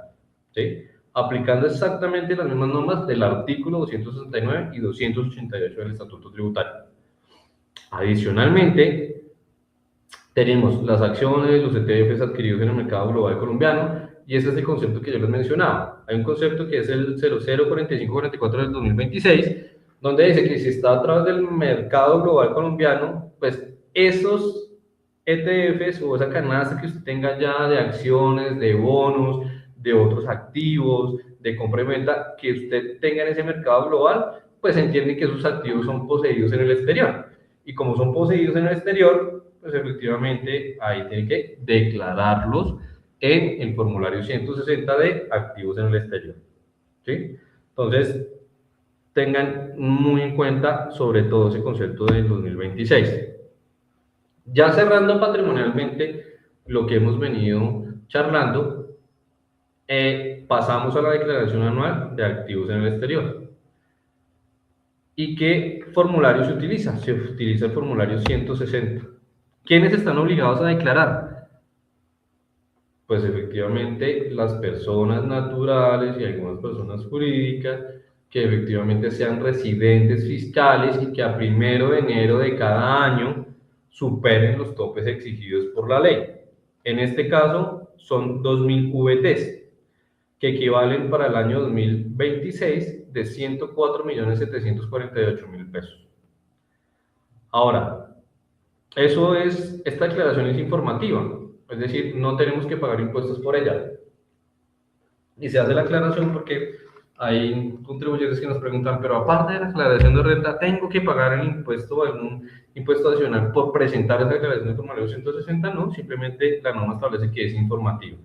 S2: ¿sí? Aplicando exactamente las mismas normas del artículo 269 y 288 del Estatuto Tributario. Adicionalmente, tenemos las acciones, los ETFs adquiridos en el mercado global colombiano, y ese es el concepto que yo les mencionaba. Hay un concepto que es el 004544 del 2026, donde dice que si está a través del mercado global colombiano, pues esos ETFs o esa canasta que usted tenga ya de acciones, de bonos, de otros activos, de compra y venta, que usted tenga en ese mercado global, pues entiende que esos activos son poseídos en el exterior. Y como son poseídos en el exterior, pues efectivamente ahí tiene que declararlos en el formulario 160 de activos en el exterior, ¿sí? Entonces, tengan muy en cuenta sobre todo ese concepto del 2026. Ya cerrando patrimonialmente lo que hemos venido charlando, pasamos a la declaración anual de activos en el exterior. ¿Y qué formulario se utiliza? Se utiliza el formulario 160. ¿Quiénes están obligados a declarar? Pues efectivamente las personas naturales y algunas personas jurídicas que efectivamente sean residentes fiscales y que a 1 de enero de cada año superen los topes exigidos por la ley. En este caso son 2.000 VTs, que equivalen para el año 2026 de 104.748.000 pesos. Ahora, esta declaración es informativa, es decir, no tenemos que pagar impuestos por ella. Y se hace la aclaración porque hay contribuyentes que nos preguntan, pero aparte de la declaración de renta, ¿tengo que pagar el impuesto o algún impuesto adicional por presentar esa declaración de formulario 160? No, simplemente la norma establece que es informativo.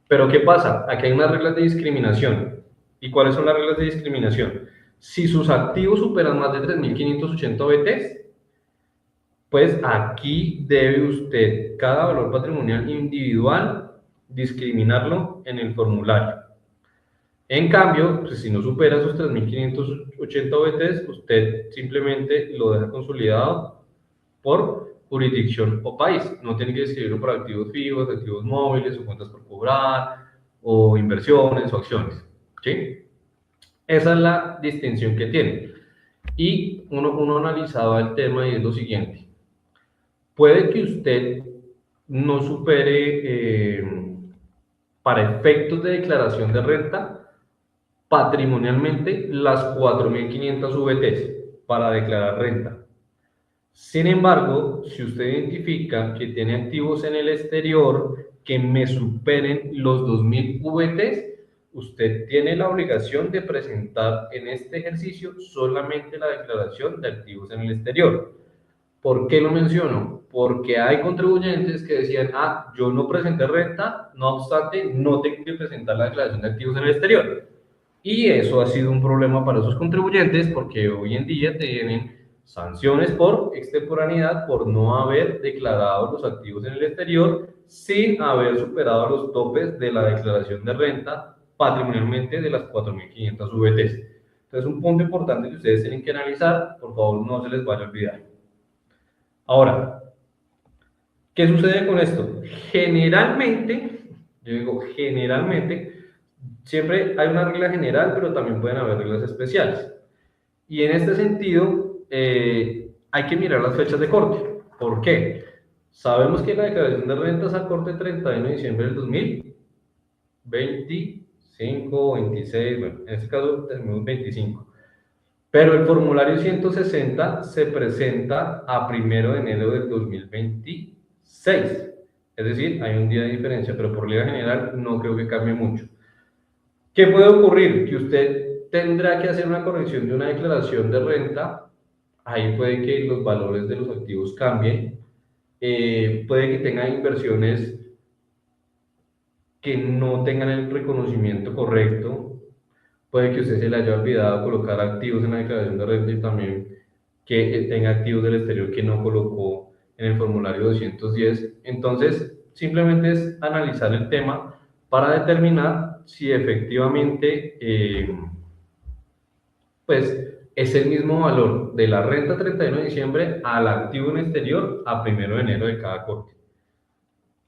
S2: Pero ¿qué pasa? Aquí hay unas reglas de discriminación. ¿Y cuáles son las reglas de discriminación? Si sus activos superan más de 3.580 BTs, pues aquí debe usted, cada valor patrimonial individual, discriminarlo en el formulario. En cambio, pues si no supera esos 3.580 BTs, usted simplemente lo deja consolidado por jurisdicción o país. No tiene que escribirlo por activos fijos, activos móviles o cuentas por cobrar o inversiones o acciones, ¿sí? Esa es la distinción que tiene. Y uno analizaba el tema y es lo siguiente. Puede que usted no supere, para efectos de declaración de renta, patrimonialmente las 4.500 VTs para declarar renta. Sin embargo, si usted identifica que tiene activos en el exterior que me superen los 2.000 VTs, usted tiene la obligación de presentar en este ejercicio solamente la declaración de activos en el exterior. ¿Por qué lo menciono? Porque hay contribuyentes que decían, yo no presenté renta, no obstante, no tengo que presentar la declaración de activos en el exterior. Y eso ha sido un problema para esos contribuyentes porque hoy en día tienen sanciones por extemporaneidad por no haber declarado los activos en el exterior sin haber superado los topes de la declaración de renta patrimonialmente de las 4.500 VTs. Entonces, un punto importante que ustedes tienen que analizar, por favor, no se les vaya a olvidar. Ahora, ¿qué sucede con esto? Generalmente, yo digo generalmente, siempre hay una regla general, pero también pueden haber reglas especiales. Y en este sentido, hay que mirar las fechas de corte. ¿Por qué? Sabemos que la declaración de rentas a corte 31 de diciembre del 2025, 26, bueno, en este caso tenemos 25. Pero el formulario 160 se presenta a 1 de enero del 2026. Es decir, hay un día de diferencia, pero por regla general no creo que cambie mucho. ¿Qué puede ocurrir? Que usted tendrá que hacer una corrección de una declaración de renta. Ahí puede que los valores de los activos cambien. Puede que tenga inversiones que no tengan el reconocimiento correcto. Puede que usted se le haya olvidado colocar activos en la declaración de renta y también que tenga activos del exterior que no colocó en el formulario 210. Entonces, simplemente es analizar el tema para determinar si efectivamente pues es el mismo valor de la renta 31 de diciembre al activo en exterior a 1 de enero de cada corte.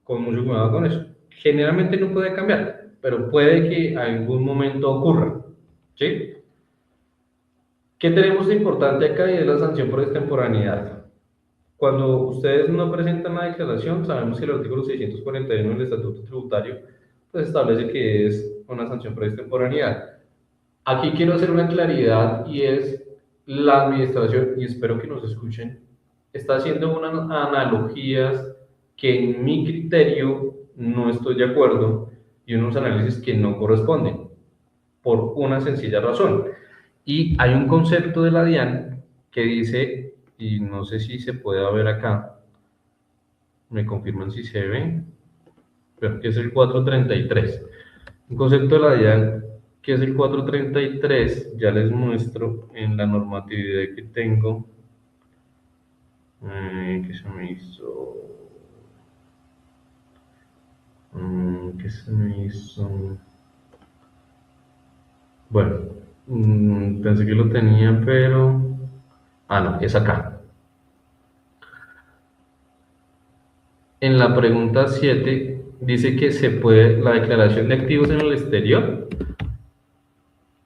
S2: Con mucho cuidado con eso. Generalmente no puede cambiar, pero puede que en algún momento ocurra. ¿Sí? ¿Qué tenemos de importante acá y es la sanción por extemporaneidad? Cuando ustedes no presentan la declaración, sabemos que el artículo 641 del Estatuto Tributario pues establece que es una sanción por extemporaneidad. Aquí quiero hacer una claridad y es la administración, y espero que nos escuchen, está haciendo unas analogías que en mi criterio no estoy de acuerdo y unos análisis que no corresponden, por una sencilla razón. Y hay un concepto de la DIAN que dice, y no sé si se puede ver acá, me confirman si se ve, pero que es el 433. Un concepto de la DIAN que es el 433, ya les muestro en la normatividad que tengo, que se me hizo, que se me hizo, bueno, pensé que lo tenía, pero, no, es acá. En la pregunta 7 dice que se puede, la declaración de activos en el exterior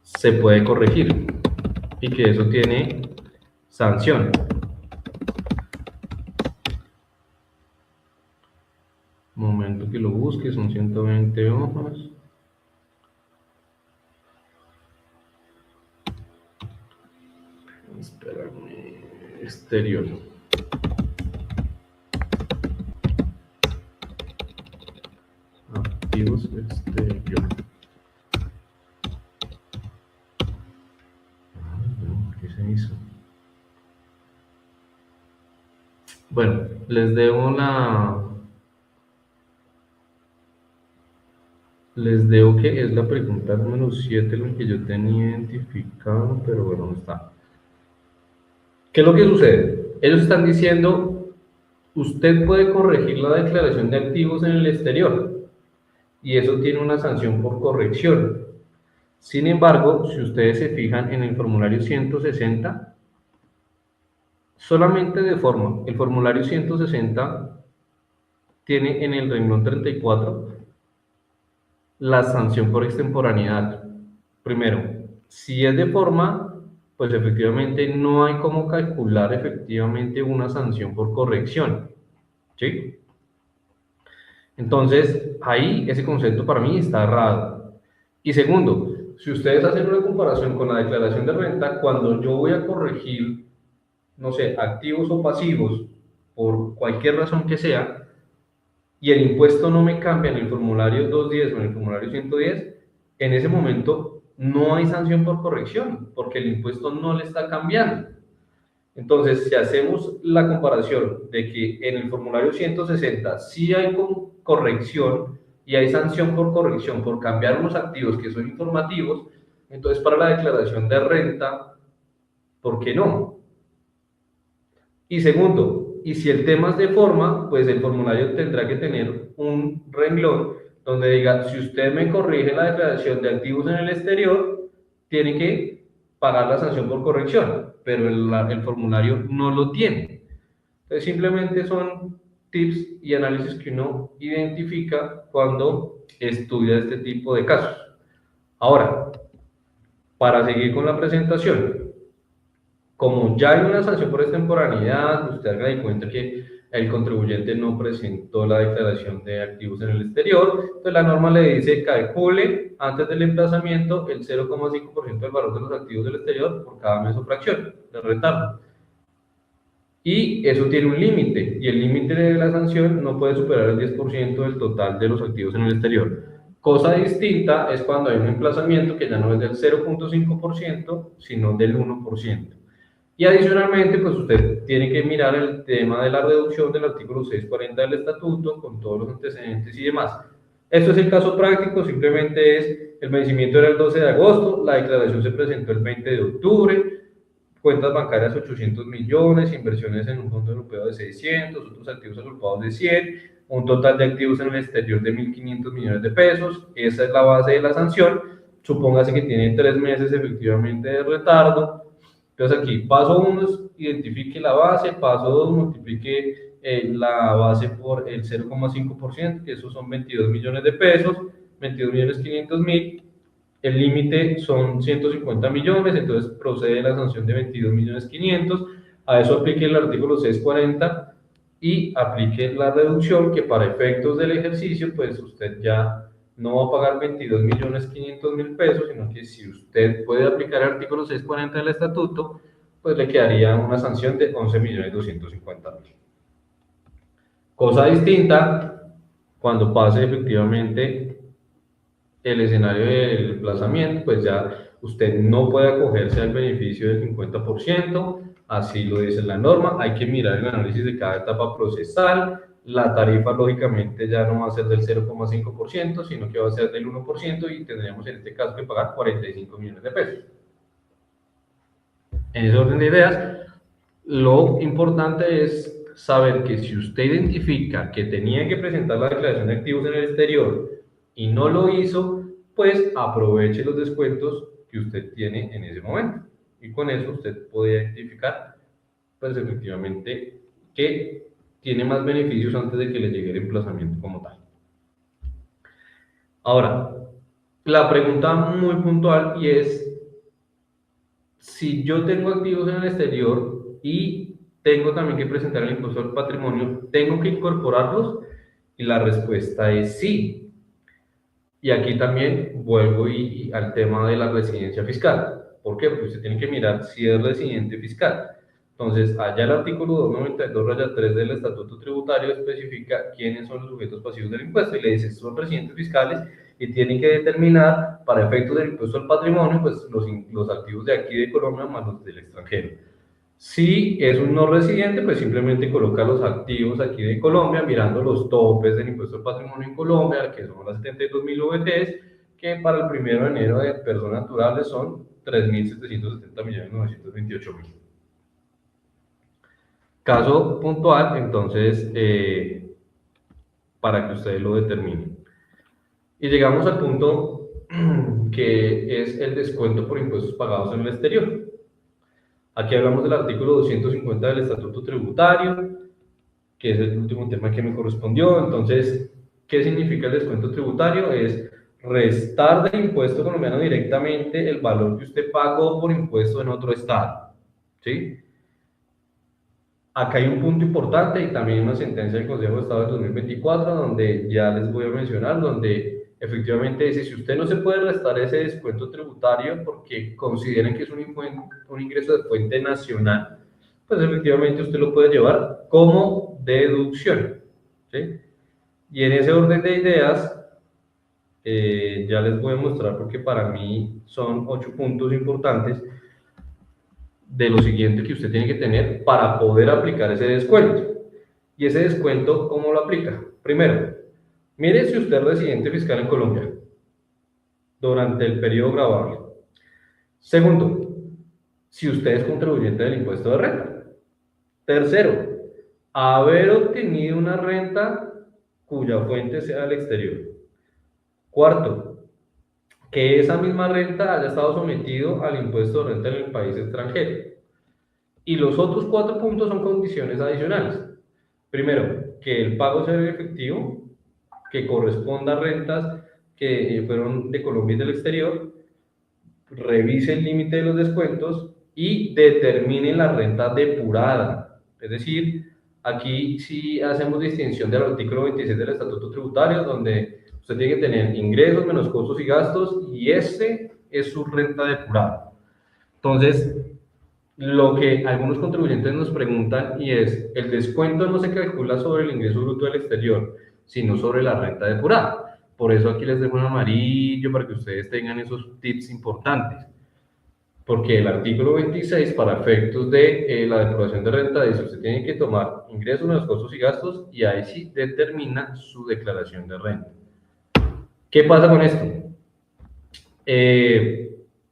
S2: se puede corregir y que eso tiene sanción. Momento que lo busque, son 120 hojas. Espérame, exterior. Activos exterior. ¿Qué se hizo? Bueno, les debo que es la pregunta número 7, lo que yo tenía identificado, pero bueno, no está. ¿Qué es lo que sucede? Ellos están diciendo, usted puede corregir la declaración de activos en el exterior y eso tiene una sanción por corrección. Sin embargo, si ustedes se fijan en el formulario 160, solamente de forma, el formulario 160 tiene en el renglón 34 la sanción por extemporaneidad. Primero, si es de forma, pues efectivamente no hay cómo calcular efectivamente una sanción por corrección, ¿sí? Entonces, ahí ese concepto para mí está errado. Y segundo, si ustedes hacen una comparación con la declaración de renta, cuando yo voy a corregir, no sé, activos o pasivos, por cualquier razón que sea, y el impuesto no me cambia en el formulario 210 o en el formulario 110, en ese momento no hay sanción por corrección, porque el impuesto no le está cambiando. Entonces, si hacemos la comparación de que en el formulario 160 sí hay corrección y hay sanción por corrección por cambiar unos activos que son informativos, entonces para la declaración de renta, ¿por qué no? Y segundo, y si el tema es de forma, pues el formulario tendrá que tener un renglón donde diga, si usted me corrige la declaración de activos en el exterior, tiene que pagar la sanción por corrección, pero el formulario no lo tiene. Entonces simplemente son tips y análisis que uno identifica cuando estudia este tipo de casos. Ahora, para seguir con la presentación, como ya hay una sanción por extemporaneidad, usted haga de cuenta que el contribuyente no presentó la declaración de activos en el exterior, entonces la norma le dice calcule antes del emplazamiento el 0,5% del valor de los activos del exterior por cada mes o fracción de retardo. Y eso tiene un límite, y el límite de la sanción no puede superar el 10% del total de los activos en el exterior. Cosa distinta es cuando hay un emplazamiento que ya no es del 0,5%, sino del 1%. Y adicionalmente, pues usted tiene que mirar el tema de la reducción del artículo 640 del estatuto con todos los antecedentes y demás. Esto es el caso práctico, simplemente es el vencimiento era el 12 de agosto, la declaración se presentó el 20 de octubre, cuentas bancarias 800 millones, inversiones en un fondo europeo de 600, otros activos agrupados de 100, un total de activos en el exterior de 1.500 millones de pesos, esa es la base de la sanción, supóngase que tiene 3 meses efectivamente de retardo. Entonces aquí, paso 1, identifique la base, paso 2, multiplique la base por el 0,5%, que esos son 22 millones de pesos, 22 millones 500 mil, el límite son 150 millones, entonces procede la sanción de 22 millones 500, a eso aplique el artículo 640 y aplique la reducción que para efectos del ejercicio, pues usted ya no va a pagar 22 millones 500 mil pesos, sino que si usted puede aplicar el artículo 640 del estatuto, pues le quedaría una sanción de 11 millones 250 mil. Cosa distinta cuando pase efectivamente el escenario del emplazamiento, pues ya usted no puede acogerse al beneficio del 50%, así lo dice la norma, hay que mirar el análisis de cada etapa procesal, la tarifa lógicamente ya no va a ser del 0,5%, sino que va a ser del 1% y tendríamos en este caso que pagar 45 millones de pesos. En ese orden de ideas, lo importante es saber que si usted identifica que tenía que presentar la declaración de activos en el exterior y no lo hizo, pues aproveche los descuentos que usted tiene en ese momento. Y con eso usted puede identificar, pues efectivamente, que tiene más beneficios antes de que le llegue el emplazamiento como tal. Ahora, la pregunta muy puntual y es, si yo tengo activos en el exterior y tengo también que presentar el impuesto al patrimonio, ¿tengo que incorporarlos? Y la respuesta es sí. Y aquí también vuelvo al tema de la residencia fiscal. ¿Por qué? Porque usted tiene que mirar si es residente fiscal. Entonces, allá el artículo 292-3 del Estatuto Tributario especifica quiénes son los sujetos pasivos del impuesto y le dice, son residentes fiscales y tienen que determinar para efectos del impuesto al patrimonio, pues los activos de aquí de Colombia más los del extranjero. Si es un no residente, pues simplemente coloca los activos aquí de Colombia, mirando los topes del impuesto al patrimonio en Colombia, que son las 72.000 VTs, que para el 1 de enero de personas naturales son 3.770.928.000. Caso puntual, entonces, para que ustedes lo determinen. Y llegamos al punto que es el descuento por impuestos pagados en el exterior. Aquí hablamos del artículo 250 del Estatuto Tributario, que es el último tema que me correspondió. Entonces, ¿qué significa el descuento tributario? Es restar del impuesto colombiano directamente el valor que usted pagó por impuesto en otro estado. ¿Sí? Acá hay un punto importante y también una sentencia del Consejo de Estado del 2024, donde ya les voy a mencionar, donde efectivamente dice, si usted no se puede restar ese descuento tributario porque consideren que es un ingreso de fuente nacional, pues efectivamente usted lo puede llevar como deducción, ¿sí? Y en ese orden de ideas, Ya les voy a mostrar porque para mí son 8 puntos importantes de lo siguiente que usted tiene que tener para poder aplicar ese descuento. Y ese descuento, ¿cómo lo aplica? Primero, mire si usted es residente fiscal en Colombia durante el periodo gravable. Segundo, si usted es contribuyente del impuesto de renta. Tercero, haber obtenido una renta cuya fuente sea el exterior. Cuarto, que esa misma renta haya estado sometido al impuesto de renta en el país extranjero. Y los otros 4 puntos son condiciones adicionales. Primero, que el pago sea efectivo, que corresponda a rentas que fueron de Colombia y del exterior, revise el límite de los descuentos y determine la renta depurada. Es decir, aquí sí hacemos distinción del artículo 26 del Estatuto Tributario, donde usted tiene que tener ingresos menos costos y gastos, y ese es su renta depurada. Entonces, lo que algunos contribuyentes nos preguntan y es, el descuento no se calcula sobre el ingreso bruto del exterior, sino sobre la renta depurada. Por eso aquí les dejo un amarillo para que ustedes tengan esos tips importantes. Porque el artículo 26, para efectos de la depuración de renta, dice usted tiene que tomar ingresos menos costos y gastos y ahí sí determina su declaración de renta. ¿Qué pasa con esto?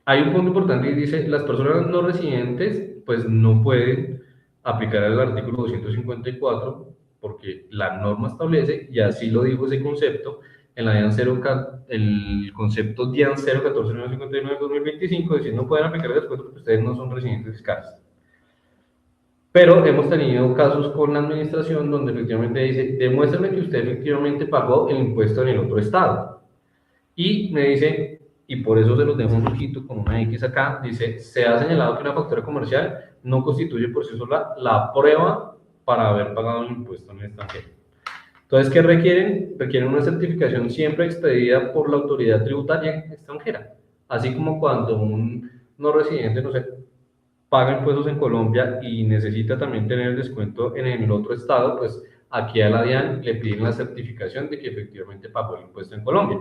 S2: Hay un punto importante y dice, las personas no residentes pues no pueden aplicar el artículo 254 porque la norma establece, y así lo dijo ese concepto, en la DIAN 0, el concepto DIAN 014-959-2025, decir, no pueden aplicar el descuento porque ustedes no son residentes fiscales. Pero hemos tenido casos con la administración donde efectivamente dice, demuéstrame que usted efectivamente pagó el impuesto en el otro estado. Y me dice, y por eso se los dejo un rojito con una X acá, dice, se ha señalado que una factura comercial no constituye por sí sola la prueba para haber pagado el impuesto en el extranjero. Entonces, ¿qué requieren? Requieren una certificación siempre expedida por la autoridad tributaria extranjera. Así como cuando un no residente, no sé, paga impuestos en Colombia y necesita también tener el descuento en el otro estado, pues aquí a la DIAN le piden la certificación de que efectivamente pagó el impuesto en Colombia.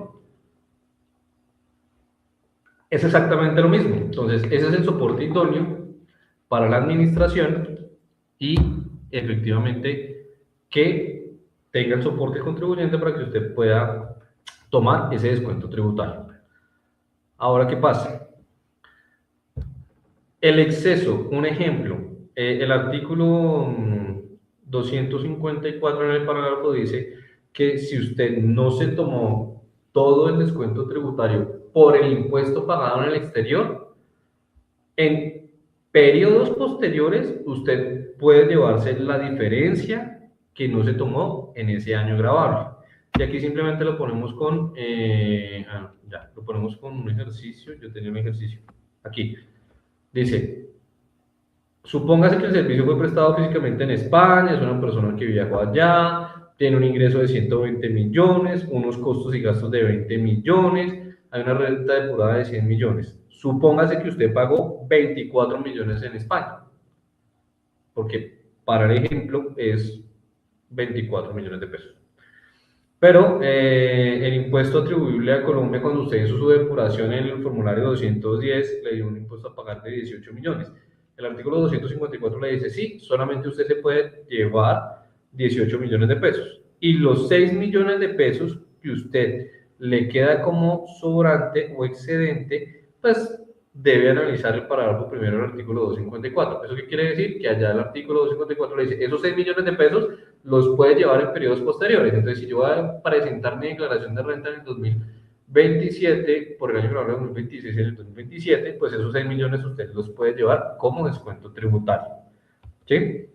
S2: Es exactamente lo mismo. Entonces, ese es el soporte idóneo para la administración y efectivamente que tenga el soporte contribuyente para que usted pueda tomar ese descuento tributario. Ahora, ¿qué pasa? El exceso, un ejemplo, el artículo 254 en el parágrafo dice que si usted no se tomó todo el descuento tributario por el impuesto pagado en el exterior, en periodos posteriores usted puede llevarse la diferencia que no se tomó en ese año gravable. Y aquí simplemente lo ponemos con, lo ponemos con un ejercicio. Yo tenía un ejercicio aquí. Dice, supóngase que el servicio fue prestado físicamente en España, es una persona que viajó allá, tiene un ingreso de 120 millones, unos costos y gastos de 20 millones, hay una renta depurada de 100 millones. Supóngase que usted pagó 24 millones en España, porque para el ejemplo es 24 millones de pesos. Pero el impuesto atribuible a Colombia cuando usted hizo su depuración en el formulario 210 le dio un impuesto a pagar de 18 millones. El artículo 254 le dice, sí, solamente usted se puede llevar 18 millones de pesos. Y los 6 millones de pesos que usted le queda como sobrante o excedente, pues debe analizar el parágrafo primero del artículo 254. ¿Eso qué quiere decir? Que allá el artículo 254 le dice, esos 6 millones de pesos los puede llevar en periodos posteriores. Entonces, si yo voy a presentar mi declaración de renta en el 2027, por el año gravable 2026 y en el 2027, pues esos 6 millones usted los puede llevar como descuento tributario. ¿Sí?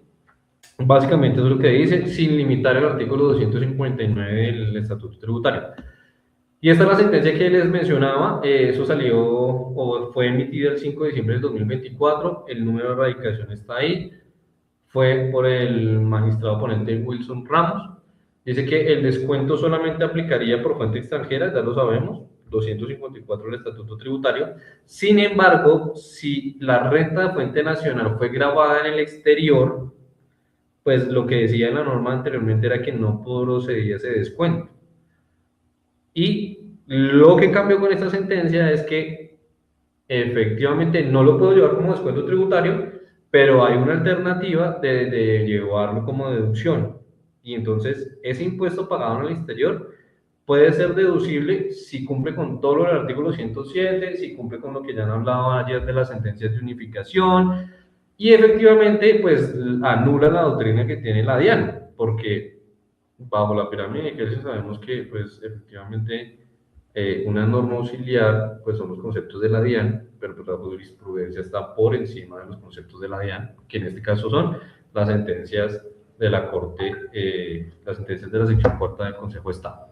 S2: Básicamente eso es lo que dice, sin limitar el artículo 259 del Estatuto Tributario. Y esta es la sentencia que les mencionaba, eso salió o fue emitida el 5 de diciembre del 2024, el número de radicación está ahí, fue por el magistrado ponente Wilson Ramos. Dice que el descuento solamente aplicaría por fuente extranjera, ya lo sabemos, 254 del Estatuto Tributario. Sin embargo, si la renta de fuente nacional fue grabada en el exterior, pues lo que decía en la norma anteriormente era que no procedía ese descuento. Y Lo que cambió con esta sentencia es que efectivamente no lo puedo llevar como descuento tributario, pero hay una alternativa de llevarlo como deducción. Y entonces ese impuesto pagado en el exterior puede ser deducible si cumple con todo lo del artículo 107, si cumple con lo que ya han hablado ayer de las sentencias de unificación, y efectivamente pues anula la doctrina que tiene la DIAN, porque bajo la pirámide de Kelsen sabemos que pues efectivamente una norma auxiliar pues son los conceptos de la DIAN, pero pues la jurisprudencia está por encima de los conceptos de la DIAN, que en este caso son las sentencias de la Corte, las sentencias de la sección cuarta del Consejo de Estado.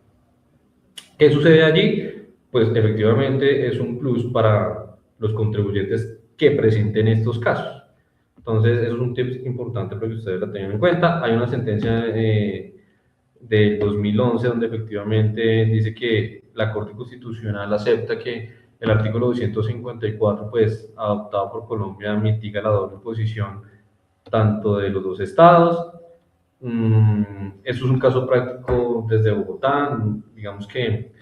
S2: ¿Qué sucede allí? Pues efectivamente es un plus para los contribuyentes que presenten estos casos. Entonces, eso es un tip importante para que ustedes la tengan en cuenta. Hay una sentencia del 2011 donde efectivamente dice que la Corte Constitucional acepta que el artículo 254, pues, adoptado por Colombia, mitiga la doble imposición tanto de los dos estados. Eso es un caso práctico desde Bogotá. Digamos que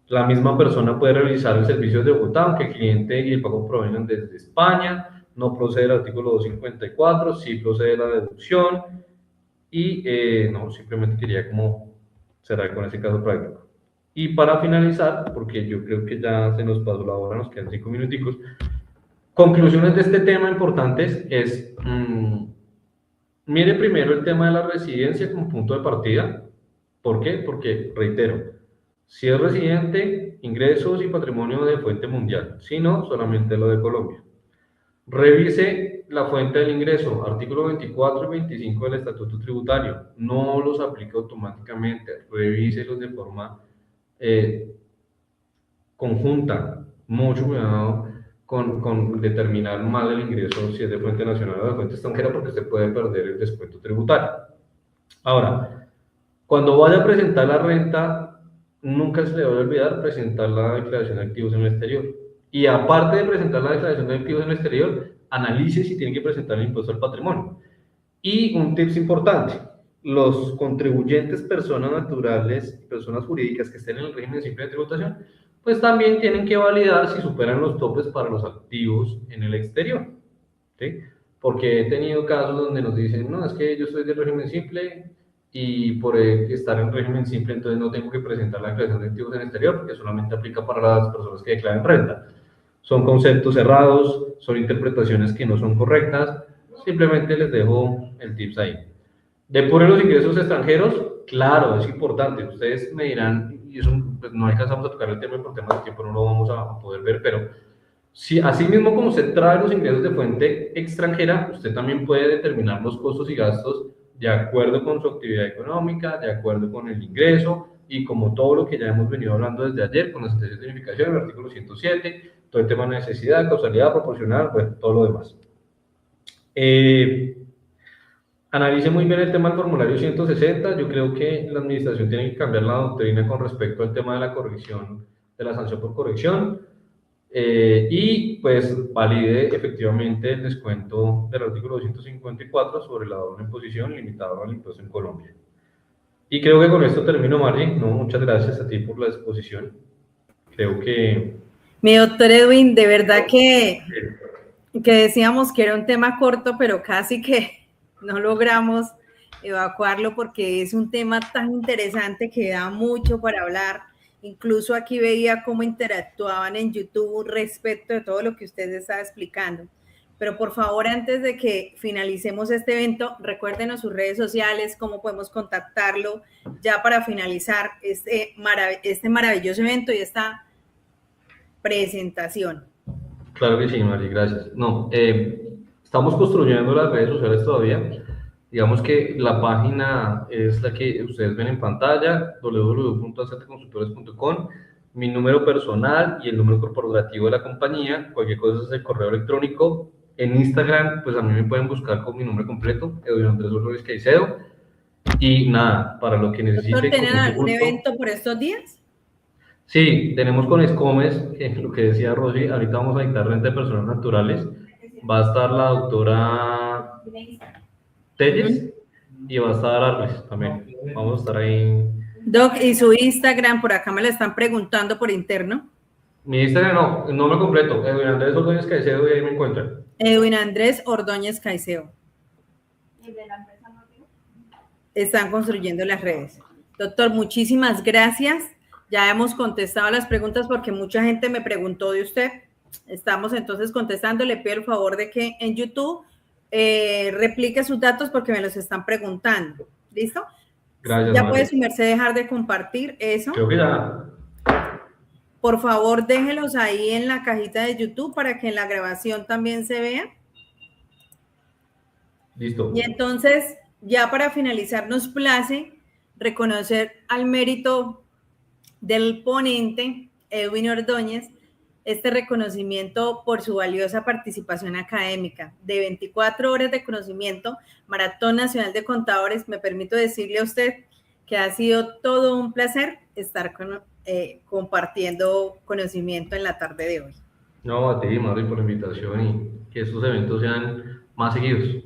S2: la misma persona puede realizar el servicio de Bogotá, aunque el cliente y el pago provengan desde España. No procede el artículo 254, sí procede la deducción. Y no, simplemente quería como cerrar con ese caso práctico. Y para finalizar, porque yo creo que ya se nos pasó la hora, nos quedan 5 minuticos, conclusiones de este tema importantes es, mire primero el tema de la residencia como punto de partida. ¿Por qué? Porque, reitero, si es residente, ingresos y patrimonio de fuente mundial, si no, solamente lo de Colombia. Revise la fuente del ingreso, artículo 24 y 25 del Estatuto Tributario, no los aplica automáticamente, revíselos de forma conjunta, mucho cuidado con determinar mal el ingreso si es de fuente nacional o de fuente extranjera, porque se puede perder el descuento tributario. Ahora, cuando vaya a presentar la renta, nunca se le debe olvidar presentar la declaración de activos en el exterior. Y aparte de presentar la declaración de activos en el exterior, analice si tiene que presentar el impuesto al patrimonio. Y un tips importante, los contribuyentes, personas naturales, personas jurídicas que estén en el régimen simple de tributación, pues también tienen que validar si superan los topes para los activos en el exterior, ¿sí? Porque he tenido casos donde nos dicen, no, es que yo soy del régimen simple y por estar en régimen simple entonces no tengo que presentar la declaración de activos en el exterior, porque solamente aplica para las personas que declaran renta. Son conceptos cerrados, son interpretaciones que no son correctas, simplemente les dejo el tips ahí. Depure los ingresos extranjeros, claro, es importante. Ustedes me dirán, y eso pues no alcanzamos a tocar el tema por temas de tiempo, no lo vamos a poder ver, pero si así mismo como usted trae los ingresos de fuente extranjera, usted también puede determinar los costos y gastos de acuerdo con su actividad económica, de acuerdo con el ingreso y como todo lo que ya hemos venido hablando desde ayer con la sentencia de unificación, el artículo 107, todo el tema de necesidad, causalidad, proporcional, bueno, todo lo demás. Analice muy bien el tema del formulario 160. Yo creo que la administración tiene que cambiar la doctrina con respecto al tema de la corrección, de la sanción por corrección, y pues valide efectivamente el descuento del artículo 254 sobre la doble imposición limitado al impuesto en Colombia. Y creo que con esto termino, Margie. No, muchas gracias a ti por la exposición. Creo que...
S3: Mi doctor Edwin, de verdad que decíamos que era un tema corto, pero casi que no logramos evacuarlo porque es un tema tan interesante que da mucho para hablar. Incluso aquí veía cómo interactuaban en YouTube respecto de todo lo que usted estaba explicando. Pero por favor, antes de que finalicemos este evento, recuérdenos sus redes sociales, cómo podemos contactarlo ya para finalizar este maravilloso evento y esta presentación.
S2: Claro que sí, Mari, gracias. No, estamos construyendo las redes sociales todavía. Digamos que la página es la que ustedes ven en pantalla, www.actconsultores.com, mi número personal y el número corporativo de la compañía. Cualquier cosa es el correo electrónico. En Instagram, pues a mí me pueden buscar con mi nombre completo, Edwin Andrés Flores Caicedo. Y nada, para lo que necesiten.
S3: ¿Tienen algún evento por estos días?
S2: Sí, tenemos con Escomes, que lo que decía Rosy, ahorita vamos a dictar renta de personas naturales. Va a estar la doctora Telles y va a estar Arles también. Vamos a estar ahí
S3: Doc, ¿y su Instagram? Por acá me lo están preguntando por interno.
S2: Mi Instagram no me completo. Edwin Andrés Ordóñez Caicedo y ahí me encuentran.
S3: Edwin Andrés Ordóñez Caicedo.
S4: ¿Y de la empresa no tiene?
S3: Están construyendo las redes. Doctor, muchísimas gracias. Ya hemos contestado las preguntas porque mucha gente me preguntó de usted. Estamos entonces contestando. Le pido el favor de que en YouTube replique sus datos porque me los están preguntando. ¿Listo?
S2: Gracias,
S3: ¿Ya
S2: Mario.
S3: puede su merced dejar de compartir eso?
S2: Creo que ya.
S3: Por favor, déjelos ahí en la cajita de YouTube para que en la grabación también se vea.
S2: Listo.
S3: Y entonces, ya para finalizar, nos place reconocer al mérito del ponente, Edwin Ordóñez, este reconocimiento por su valiosa participación académica de 24 horas de conocimiento, Maratón Nacional de Contadores. Me permito decirle a usted que ha sido todo un placer estar compartiendo conocimiento en la tarde de hoy.
S2: No, a ti, Mario, por la invitación y que estos eventos sean más seguidos.